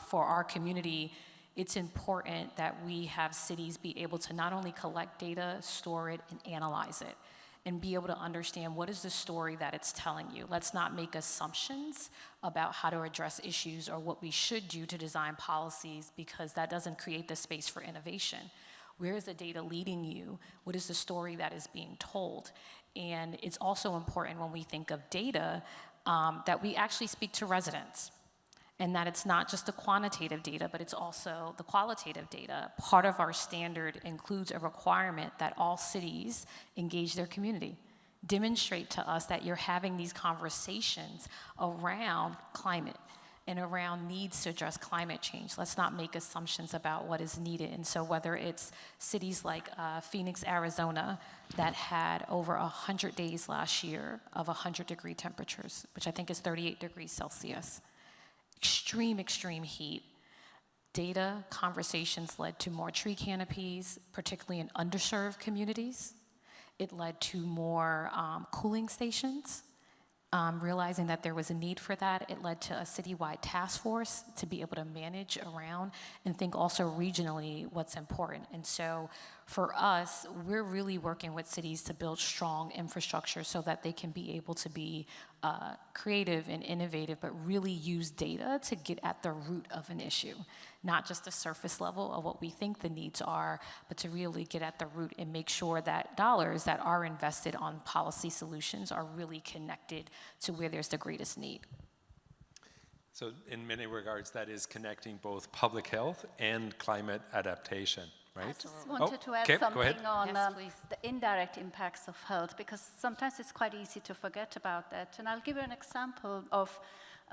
Speaker 6: for our community, it's important that we have cities be able to not only collect data, store it, and analyze it, and be able to understand what is the story that it's telling you. Let's not make assumptions about how to address issues or what we should do to design policies, because that doesn't create the space for innovation. Where is the data leading you? What is the story that is being told? And it's also important when we think of data that we actually speak to residents, and that it's not just the quantitative data, but it's also the qualitative data. Part of our standard includes a requirement that all cities engage their community. Demonstrate to us that you're having these conversations around climate and around needs to address climate change. Let's not make assumptions about what is needed. And so whether it's cities like Phoenix, Arizona, that had over 100 days last year of 100-degree temperatures, which I think is 38 degrees Celsius, extreme heat. Data conversations led to more tree canopies, particularly in underserved communities. It led to more cooling stations, realizing that there was a need for that. It led to a citywide task force to be able to manage around and think also regionally what's important. And so for us, we're really working with cities to build strong infrastructure so that they can be able to be creative and innovative, but really use data to get at the root of an issue. Not just the surface level of what we think the needs are, but to really get at the root and make sure that dollars that are invested on policy solutions are really connected to where there's the greatest need.
Speaker 3: So in many regards, that is connecting both public health and climate adaptation, right?
Speaker 5: I just wanted to add something on the indirect impacts of health, because sometimes it's quite easy to forget about that. And I'll give you an example of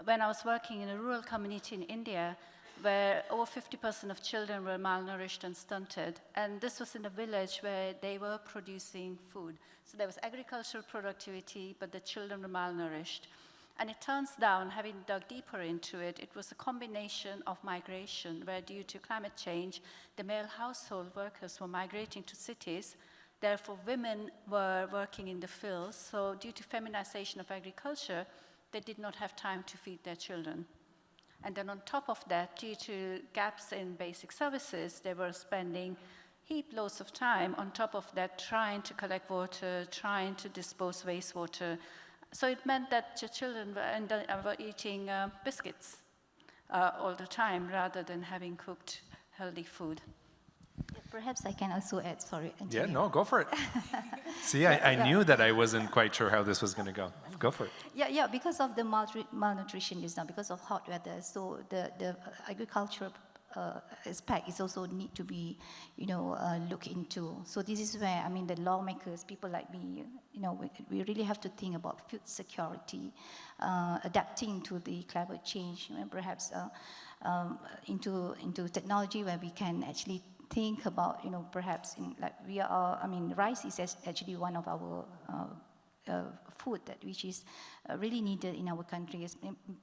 Speaker 5: when I was working in a rural community in India, where over 50% of children were malnourished and stunted. And this was in a village where they were producing food. So there was agricultural productivity, but the children were malnourished. And it turns down, having dug deeper into it, it was a combination of migration, where due to climate change, the male household workers were migrating to cities. Therefore, women were working in the fields. So due to feminization of agriculture, they did not have time to feed their children. And then on top of that, due to gaps in basic services, they were spending heap loads of time on top of that, trying to collect water, trying to dispose wastewater. So it meant that the children were eating biscuits all the time, rather than having cooked healthy food.
Speaker 4: Perhaps I can also add, sorry.
Speaker 3: Yeah, no, go for it. See, I knew that I wasn't quite sure how this was going to go. Go for it.
Speaker 4: Yeah, because of the malnutrition is now, because of hot weather, so the agricultural aspect is also need to be, looked into. So this is where, the lawmakers, people like me, we really have to think about food security, adapting to the climate change, and perhaps into technology where we can actually think about, perhaps rice is actually one of our food that which is really needed in our country,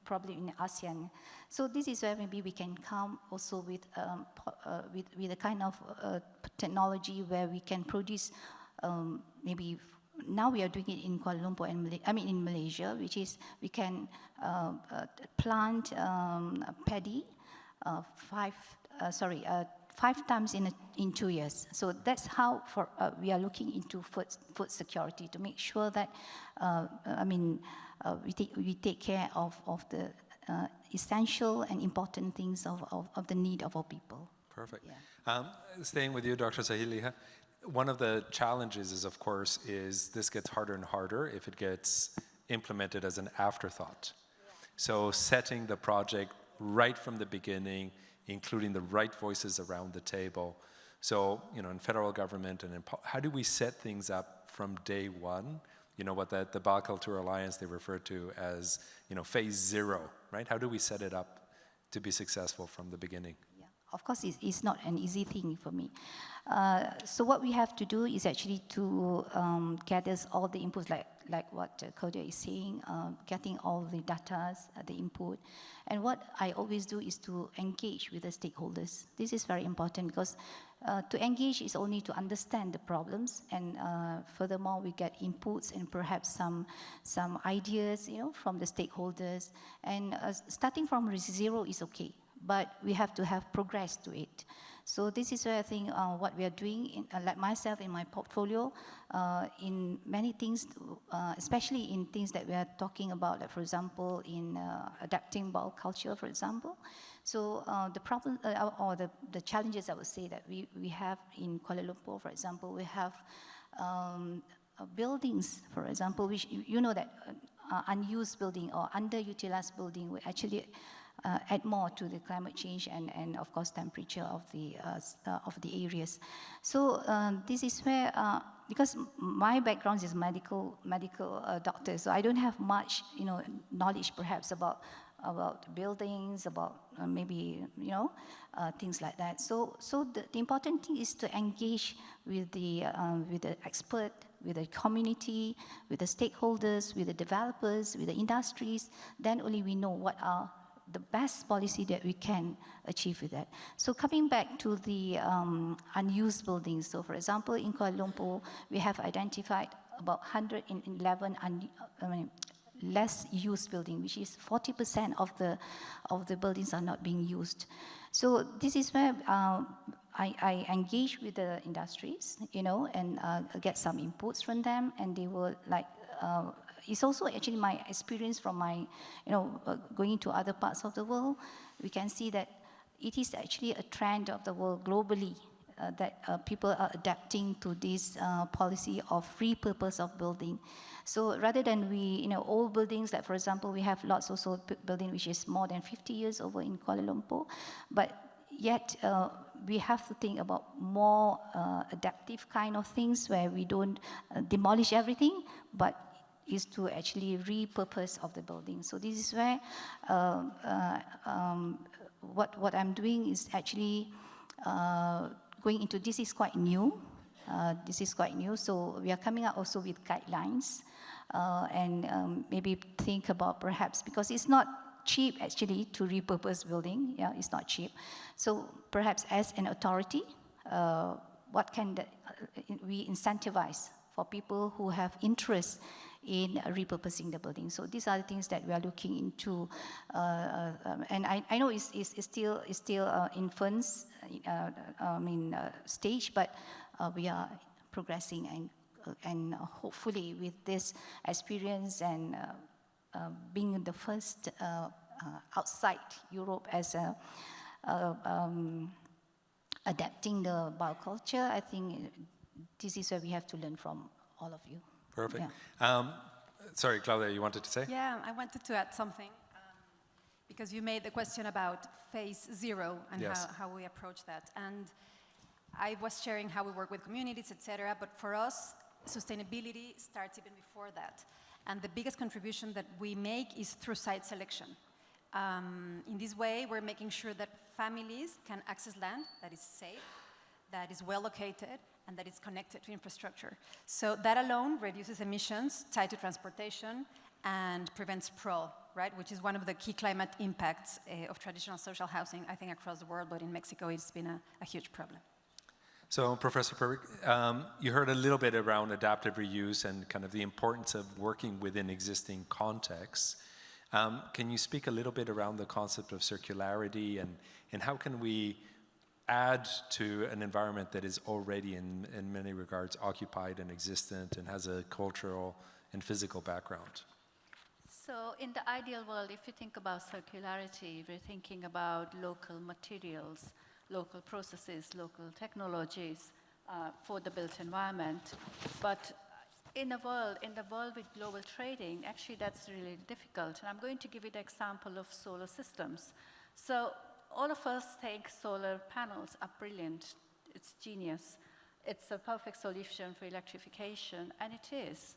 Speaker 4: probably in ASEAN. So this is where maybe we can come also with a kind of technology where we can produce maybe. Now we are doing it in Kuala Lumpur and in Malaysia, which is we can plant paddy 5 times in 2 years. So that's how we are looking into food security, to make sure that we take care of the essential and important things of the need of our people.
Speaker 3: Perfect.
Speaker 4: Yeah.
Speaker 3: Staying with you, Dr. Sahiliha, one of the challenges is, of course, this gets harder and harder if it gets implemented as an afterthought. Yeah. So setting the project right from the beginning, including the right voices around the table. So, in federal government, and how do we set things up from day one? What the Baukultur Alliance, they refer to as, phase 0, right? How do we set it up to be successful from the beginning?
Speaker 4: Yeah. Of course, it's not an easy thing for me. So what we have to do is actually to gather all the inputs, like what Kodia is saying, getting all the data, the input. And what I always do is to engage with the stakeholders. This is very important, because to engage is only to understand the problems, and furthermore we get inputs and perhaps some ideas, from the stakeholders. And starting from 0 is okay, but we have to have progress to it. So this is where I think what we are doing, like myself in my portfolio, in many things, especially in things that we are talking about, like for example, in adapting baukultur, for example. So the problem, or the challenges I would say that we have in Kuala Lumpur, for example, we have buildings, for example, which that unused building or underutilized building will actually add more to the climate change and of course temperature of the areas. So this is where, because my background is medical doctor, so I don't have much knowledge perhaps about buildings, about maybe things like that. So the important thing is to engage with the expert, with the community, with the stakeholders, with the developers, with the industries. Then only we know what are the best policy that we can achieve with that. So coming back to the unused buildings, so for example, in Kuala Lumpur, we have identified about 111 less used buildings, which is 40% of the buildings are not being used. So this is where I engage with the industries, and get some inputs from them, and they will it's also actually my experience from my, going to other parts of the world. We can see that it is actually a trend of the world globally people are adapting to this policy of repurpose of building. So rather than old buildings, like for example, we have lots also building which is more than 50 years over in Kuala Lumpur, but yet we have to think about more adaptive kind of things where we don't demolish everything, but is to actually repurpose of the building. So this is where what I'm doing is actually going into, this is quite new. So we are coming up also with guidelines and maybe think about perhaps, because it's not cheap actually to repurpose building, it's not cheap. So perhaps as an authority, what can we incentivize for people who have interest in repurposing the building? So these are the things that we are looking into, and I know it's still infants stage, but we are progressing, and hopefully with this experience and being the first outside Europe as adapting the baukultur, I think this is where we have to learn from all of you.
Speaker 3: Perfect.
Speaker 4: Yeah.
Speaker 3: Sorry, Claudia, you wanted to say?
Speaker 8: Yeah, I wanted to add something, because you made the question about phase 0 and
Speaker 3: Yes.
Speaker 8: how we approach that. And I was sharing how we work with communities, etc. But for us, sustainability starts even before that. And the biggest contribution that we make is through site selection. In this way, we're making sure that families can access land that is safe, that is well located, and that is connected to infrastructure. So that alone reduces emissions tied to transportation and prevents sprawl, right? Which is one of the key climate impacts of traditional social housing, I think, across the world, but in Mexico it's been a huge problem.
Speaker 3: So, Professor Pervik, you heard a little bit around adaptive reuse and kind of the importance of working within existing contexts. Can you speak a little bit around the concept of circularity, and how can we add to an environment that is already in many regards occupied and existent and has a cultural and physical background?
Speaker 5: So in the ideal world, if you think about circularity, we're thinking about local materials, local processes, local technologies for the built environment. But in the world with global trading, actually that's really difficult. And I'm going to give you the example of solar systems. So all of us think solar panels are brilliant. It's genius. It's a perfect solution for electrification, and it is.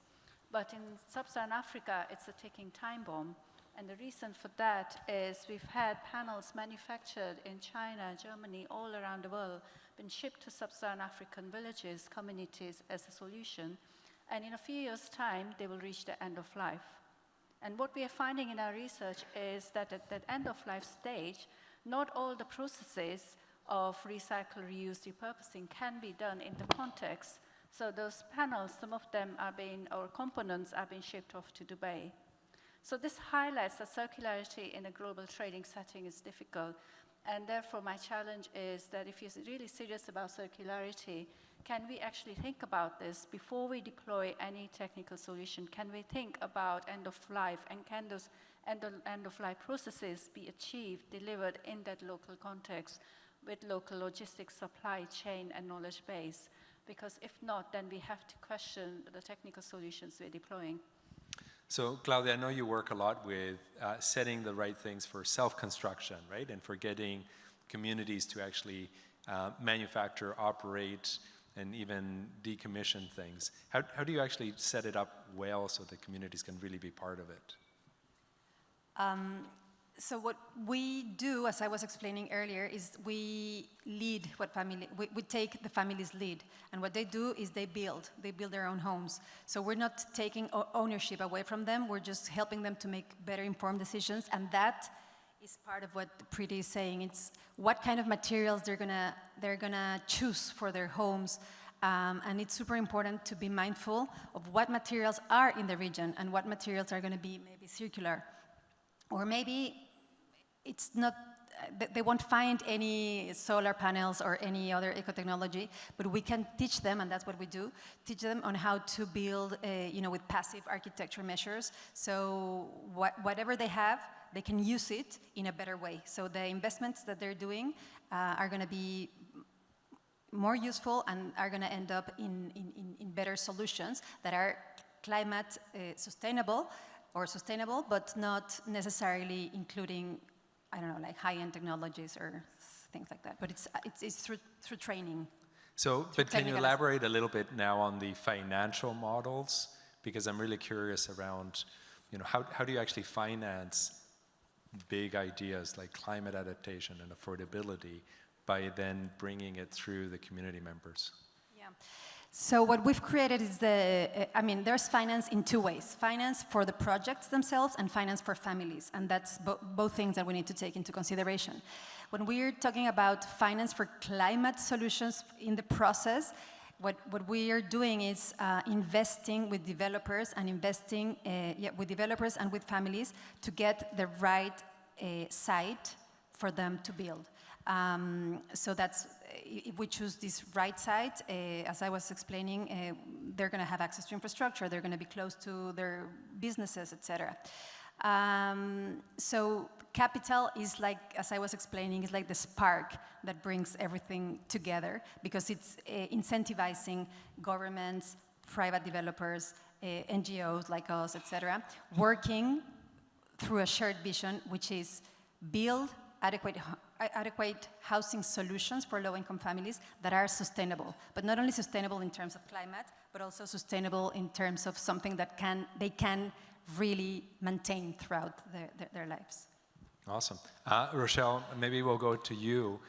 Speaker 5: But in sub-Saharan Africa, it's a ticking time bomb. And the reason for that is we've had panels manufactured in China, Germany, all around the world, been shipped to sub-Saharan African villages, communities as a solution. And in a few years' time, they will reach the end of life. And what we are finding in our research is that at that end of life stage, not all the processes of recycle, reuse, repurposing can be done in the context. So those panels, some of them or components are being shipped off to Dubai. So this highlights that circularity in a global trading setting is difficult. And therefore, my challenge is that if you're really serious about circularity, can we actually think about this before we deploy any technical solution? Can we think about end of life, and can those end of life processes be achieved, delivered in that local context with local logistics, supply chain, and knowledge base? Because if not, then we have to question the technical solutions we're deploying.
Speaker 3: So, Claudia, I know you work a lot with setting the right things for self-construction, right? And for getting communities to actually manufacture, operate, and even decommission things. How do you actually set it up well so that communities can really be part of it?
Speaker 8: So what we do, as I was explaining earlier, is we lead we take the family's lead. And what they do is they build their own homes. So we're not taking ownership away from them, we're just helping them to make better informed decisions. And that is part of what Preeti is saying. It's what kind of materials they're gonna choose for their homes. And it's super important to be mindful of what materials are in the region and what materials are gonna be maybe circular. Or maybe it's not, they won't find any solar panels or any other eco-technology, but we can teach them, and that's what we do, teach them on how to build, with passive architecture measures. So whatever they have, they can use it in a better way. So the investments that they're doing are going to be more useful and are going to end up in better solutions that are climate sustainable, but not necessarily including, I don't know, like high-end technologies or things like that. But it's through training.
Speaker 3: So, but can you elaborate a little bit now on the financial models? Because I'm really curious around, how do you actually finance big ideas like climate adaptation and affordability by then bringing it through the community members?
Speaker 8: Yeah. So what we've created is there's finance in two ways. Finance for the projects themselves and finance for families. And that's both things that we need to take into consideration. When we're talking about finance for climate solutions in the process, what we are doing is investing with developers and with families to get the right site for them to build. So that's, if we choose this right site, as I was explaining, they're going to have access to infrastructure, they're going to be close to their businesses, etc. So capital is like, as I was explaining, is like the spark that brings everything together, because it's incentivizing governments, private developers, NGOs like us, etc., working through a shared vision, which is build adequate housing solutions for low-income families that are sustainable, but not only sustainable in terms of climate, but also sustainable in terms of something that they can really maintain throughout their lives.
Speaker 3: Awesome. Rochelle, maybe we'll go to you,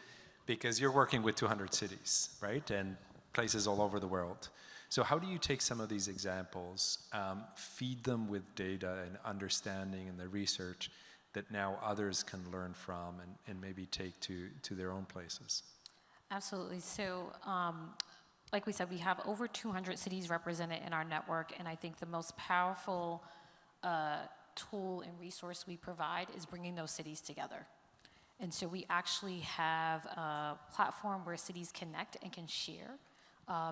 Speaker 3: because you're working with 200 cities, right? And places all over the world. So how do you take some of these examples, feed them with data and understanding and the research that now others can learn from and maybe take to their own places?
Speaker 6: Absolutely. So, like we said, we have over 200 cities represented in our network, and I think the most powerful tool and resource we provide is bringing those cities together. And so we actually have a platform where cities connect and can share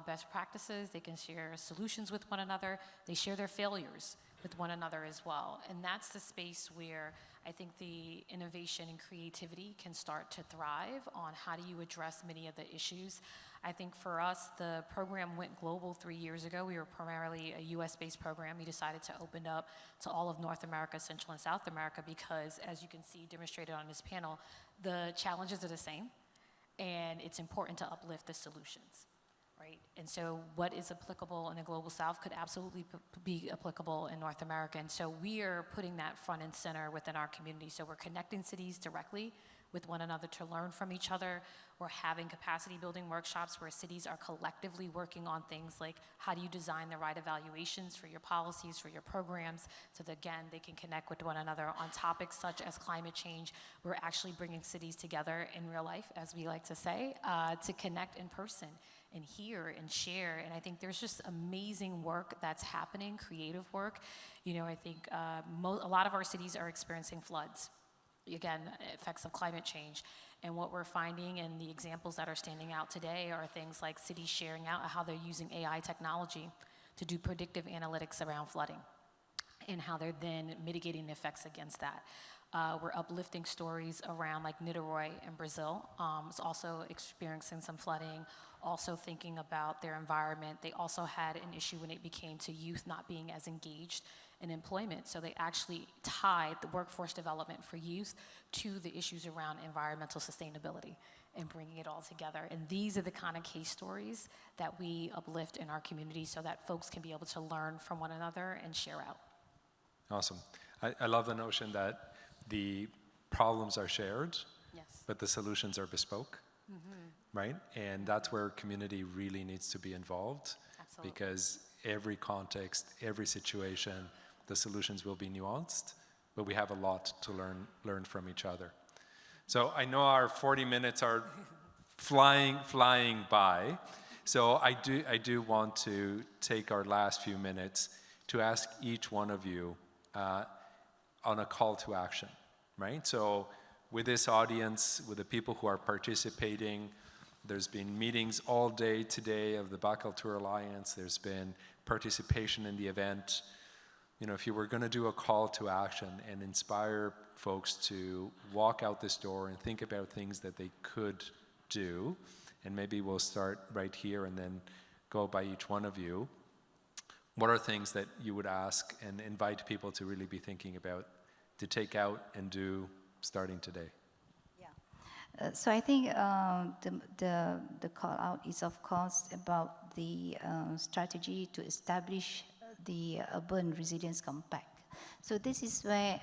Speaker 6: best practices, they can share solutions with one another, they share their failures with one another as well. And that's the space where I think the innovation and creativity can start to thrive on how do you address many of the issues. I think for us, the program went global 3 years ago. We were primarily a US-based program. We decided to open up to all of North America, Central and South America, because as you can see demonstrated on this panel, the challenges are the same, and it's important to uplift the solutions. Right? And so what is applicable in the Global South could absolutely be applicable in North America. And so we are putting that front and center within our community. So we're connecting cities directly with one another to learn from each other. We're having capacity building workshops where cities are collectively working on things like how do you design the right evaluations for your policies, for your programs, so that again, they can connect with one another on topics such as climate change. We're actually bringing cities together in real life, as we like to say, to connect in person and hear and share. And I think there's just amazing work that's happening, creative work. I think a lot of our cities are experiencing floods. Again, effects of climate change. And what we're finding and the examples that are standing out today are things like cities sharing out how they're using AI technology to do predictive analytics around flooding and how they're then mitigating the effects against that. We're uplifting stories around like Niterói in Brazil. It's also experiencing some flooding, also thinking about their environment. They also had an issue when it became to youth not being as engaged in employment. So they actually tied the workforce development for youth to the issues around environmental sustainability and bringing it all together. And these are the kind of case stories that we uplift in our community so that folks can be able to learn from one another and share out.
Speaker 3: Awesome. I love the notion that the problems are shared,
Speaker 6: yes,
Speaker 3: but the solutions are bespoke, right? And that's where community really needs to be involved.
Speaker 6: Absolutely.
Speaker 3: Because every context, every situation, the solutions will be nuanced, but we have a lot to learn from each other. So I know our 40 minutes are flying by. So I do want to take our last few minutes to ask each one of you on a call to action, right? So with this audience, with the people who are participating, there's been meetings all day today of the Baukultur Alliance. There's been participation in the event. If you were going to do a call to action and inspire folks to walk out this door and think about things that they could do and maybe we'll start right here and then go by each one of you. What are things that you would ask and invite people to really be thinking about, to take out and do starting today?
Speaker 4: So I think the call out is, of course, about the strategy to establish the urban resilience compact. So this is where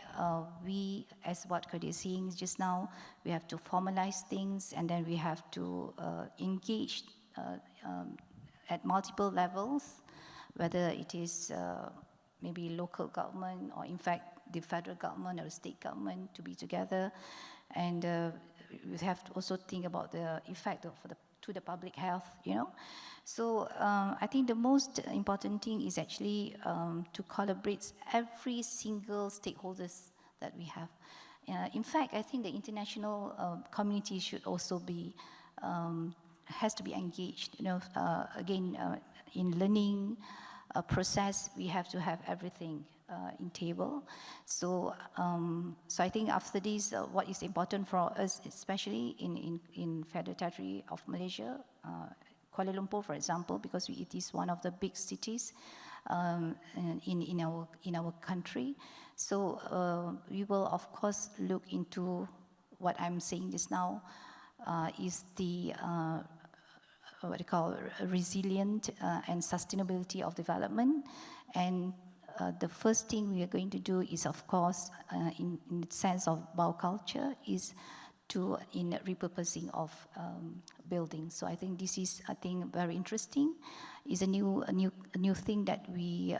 Speaker 4: we, as what Claudia is saying just now, we have to formalize things, and then we have to engage at multiple levels, whether it is maybe local government or in fact the federal government or the state government to be together. And we have to also think about the effect to the public health, you know. So I think the most important thing is actually to collaborate every single stakeholders that we have. In fact, I think the international community should also be, has to be engaged. You know, again, in learning process, we have to have everything in table. So, so I think after this, what is important for us, especially in Federal Territory of Malaysia, Kuala Lumpur, for example, because it is one of the big cities in our country. So we will, of course, look into what I'm saying just now, is the what you call resilient and sustainability of development. And the first thing we are going to do is, of course, in the sense of baukultur, is in repurposing of buildings. So I think this is, I think, very interesting. It's a new thing that we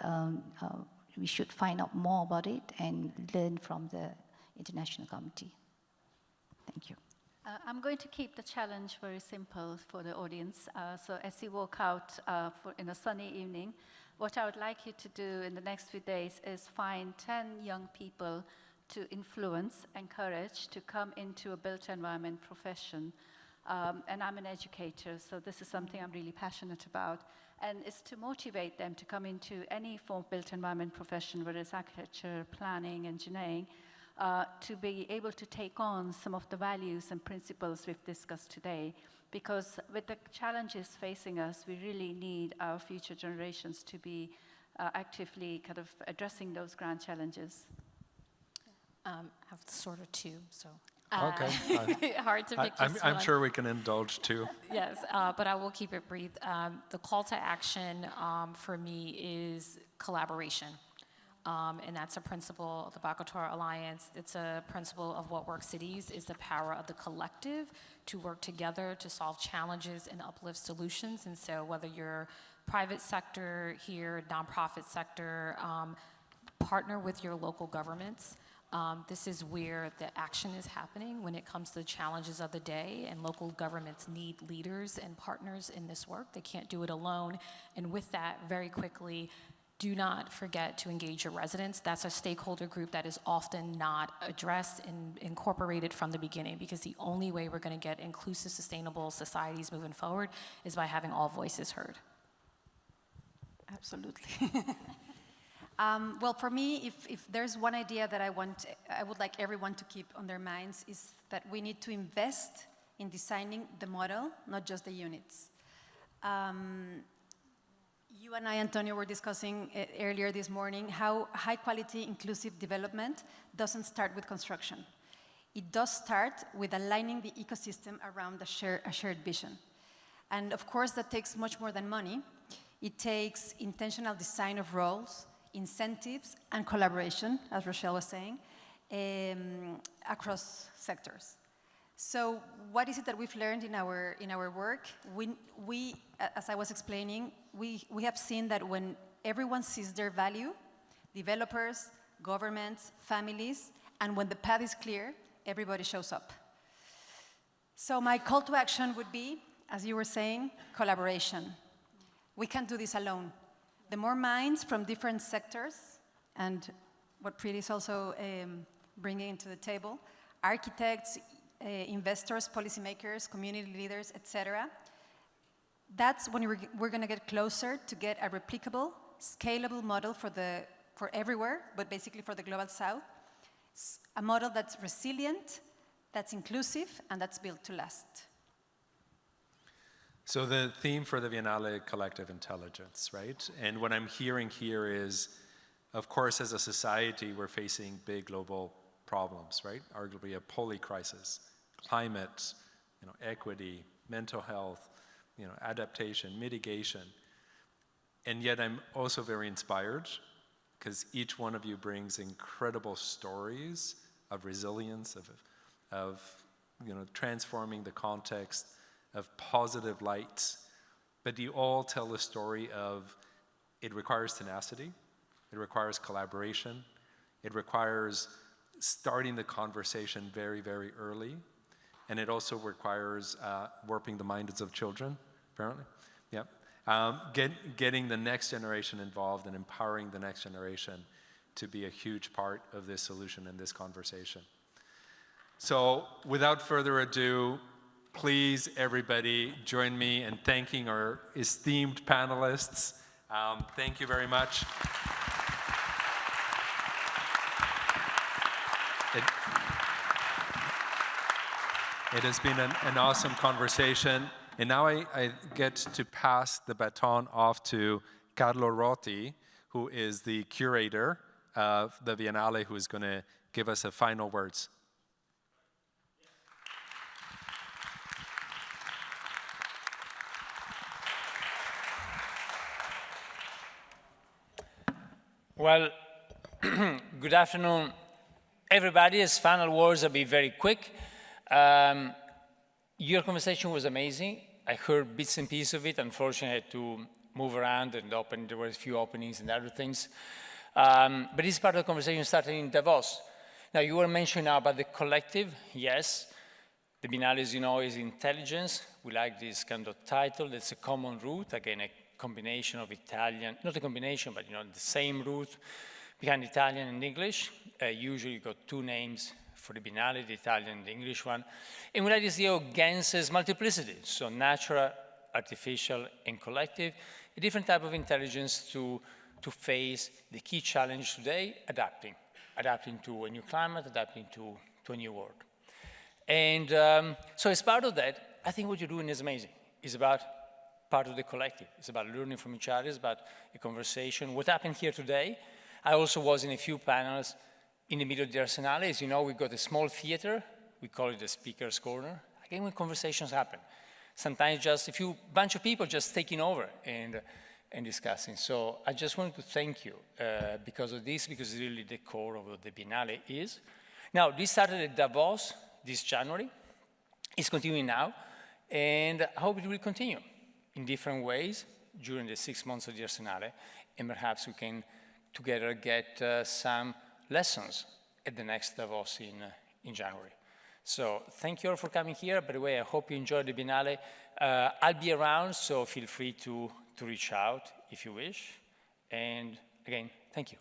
Speaker 4: should find out more about it and learn from the international committee. Thank you.
Speaker 5: I'm going to keep the challenge very simple for the audience. So as you walk out in a sunny evening, what I would like you to do in the next few days is find 10 young people to influence, encourage, to come into a built environment profession. And I'm an educator, so this is something I'm really passionate about. And it's to motivate them to come into any form of built environment profession, whether it's architecture, planning, engineering, to be able to take on some of the values and principles we've discussed today. Because with the challenges facing us, we really need our future generations to be actively kind of addressing those grand challenges.
Speaker 6: I have sort of two, so.
Speaker 3: Okay.
Speaker 6: Hard to pick just
Speaker 3: I'm
Speaker 6: one.
Speaker 3: sure we can indulge too.
Speaker 6: Yes, but I will keep it brief. The call to action for me is collaboration. And that's a principle of the Baukultur Alliance. It's a principle of what works cities, is the power of the collective to work together to solve challenges and uplift solutions. And so whether you're private sector here, nonprofit sector, partner with your local governments. This is where the action is happening when it comes to the challenges of the day, and local governments need leaders and partners in this work. They can't do it alone. And with that, very quickly, do not forget to engage your residents. That's a stakeholder group that is often not addressed and incorporated from the beginning, because the only way we're going to get inclusive, sustainable societies moving forward is by having all voices heard.
Speaker 8: Absolutely. Well, for me, if there's one idea that I would like everyone to keep on their minds, is that we need to invest in designing the model, not just the units. You and I, Antonio, were discussing earlier this morning how high-quality inclusive development doesn't start with construction. It does start with aligning the ecosystem around a shared vision. And of course, that takes much more than money. It takes intentional design of roles, incentives, and collaboration, as Rochelle was saying, across sectors. So what is it that we've learned in our work? We, as I was explaining, we have seen that when everyone sees their value, developers, governments, families, and when the path is clear, everybody shows up. So my call to action would be, as you were saying, collaboration. We can't do this alone. The more minds from different sectors, and what Preeti is also bringing to the table, architects, investors, policymakers, community leaders, etc. That's when we're going to get closer to get a replicable, scalable model for everywhere, but basically for the Global South. A model that's resilient, that's inclusive, and that's built to last.
Speaker 3: So the theme for the Biennale, collective intelligence, right? And what I'm hearing here is, of course, as a society, we're facing big global problems, right? Arguably a poly crisis, climate, equity, mental health, adaptation, mitigation. And yet I'm also very inspired because each one of you brings incredible stories of resilience, of transforming the context, of positive light. But you all tell the story of it requires tenacity, it requires collaboration, it requires starting the conversation very, very early, and it also requires warping the minds of children, apparently. Yep. Getting the next generation involved and empowering the next generation to be a huge part of this solution and this conversation. So without further ado, please everybody join me in thanking our esteemed panelists. Thank you very much. It has been an awesome conversation. And now I get to pass the baton off to Carlo Rotti, who is the curator of the Biennale, who is going to give us a final words.
Speaker 9: Well, good afternoon, everybody. As final words, I'll be very quick. Your conversation was amazing. I heard bits and pieces of it. Unfortunately, I had to move around and open. There were a few openings and other things. But this part of the conversation started in Davos. Now, you were mentioning now about the collective. Yes, the Biennale, as you know, is intelligence. We like this kind of title. It's a common root. Again, a combination of Italian, not a combination, but the same root behind Italian and English. Usually you got two names for the Biennale, the Italian and the English one. And we like this idea of GENS's multiplicity, so natural, artificial, and collective, a different type of intelligence to face the key challenge today, adapting to a new climate, adapting to a new world. And so as part of that, I think what you're doing is amazing. It's about part of the collective. It's about learning from each other. It's about a conversation. What happened here today, I also was in a few panels in the middle of the Arsenale. As you know, we've got a small theater. We call it the speaker's corner. Again, when conversations happen, sometimes just a bunch of people just taking over and discussing. So I just wanted to thank you because of this, because it's really the core of what the Biennale is. Now, this started at Davos this January. It's continuing now, and I hope it will continue in different ways during the 6 months of the Arsenale, and perhaps we can together get some lessons at the next Davos in January. So thank you all for coming here. By the way, I hope you enjoyed the Biennale. I'll be around, so feel free to reach out if you wish. And again, thank you.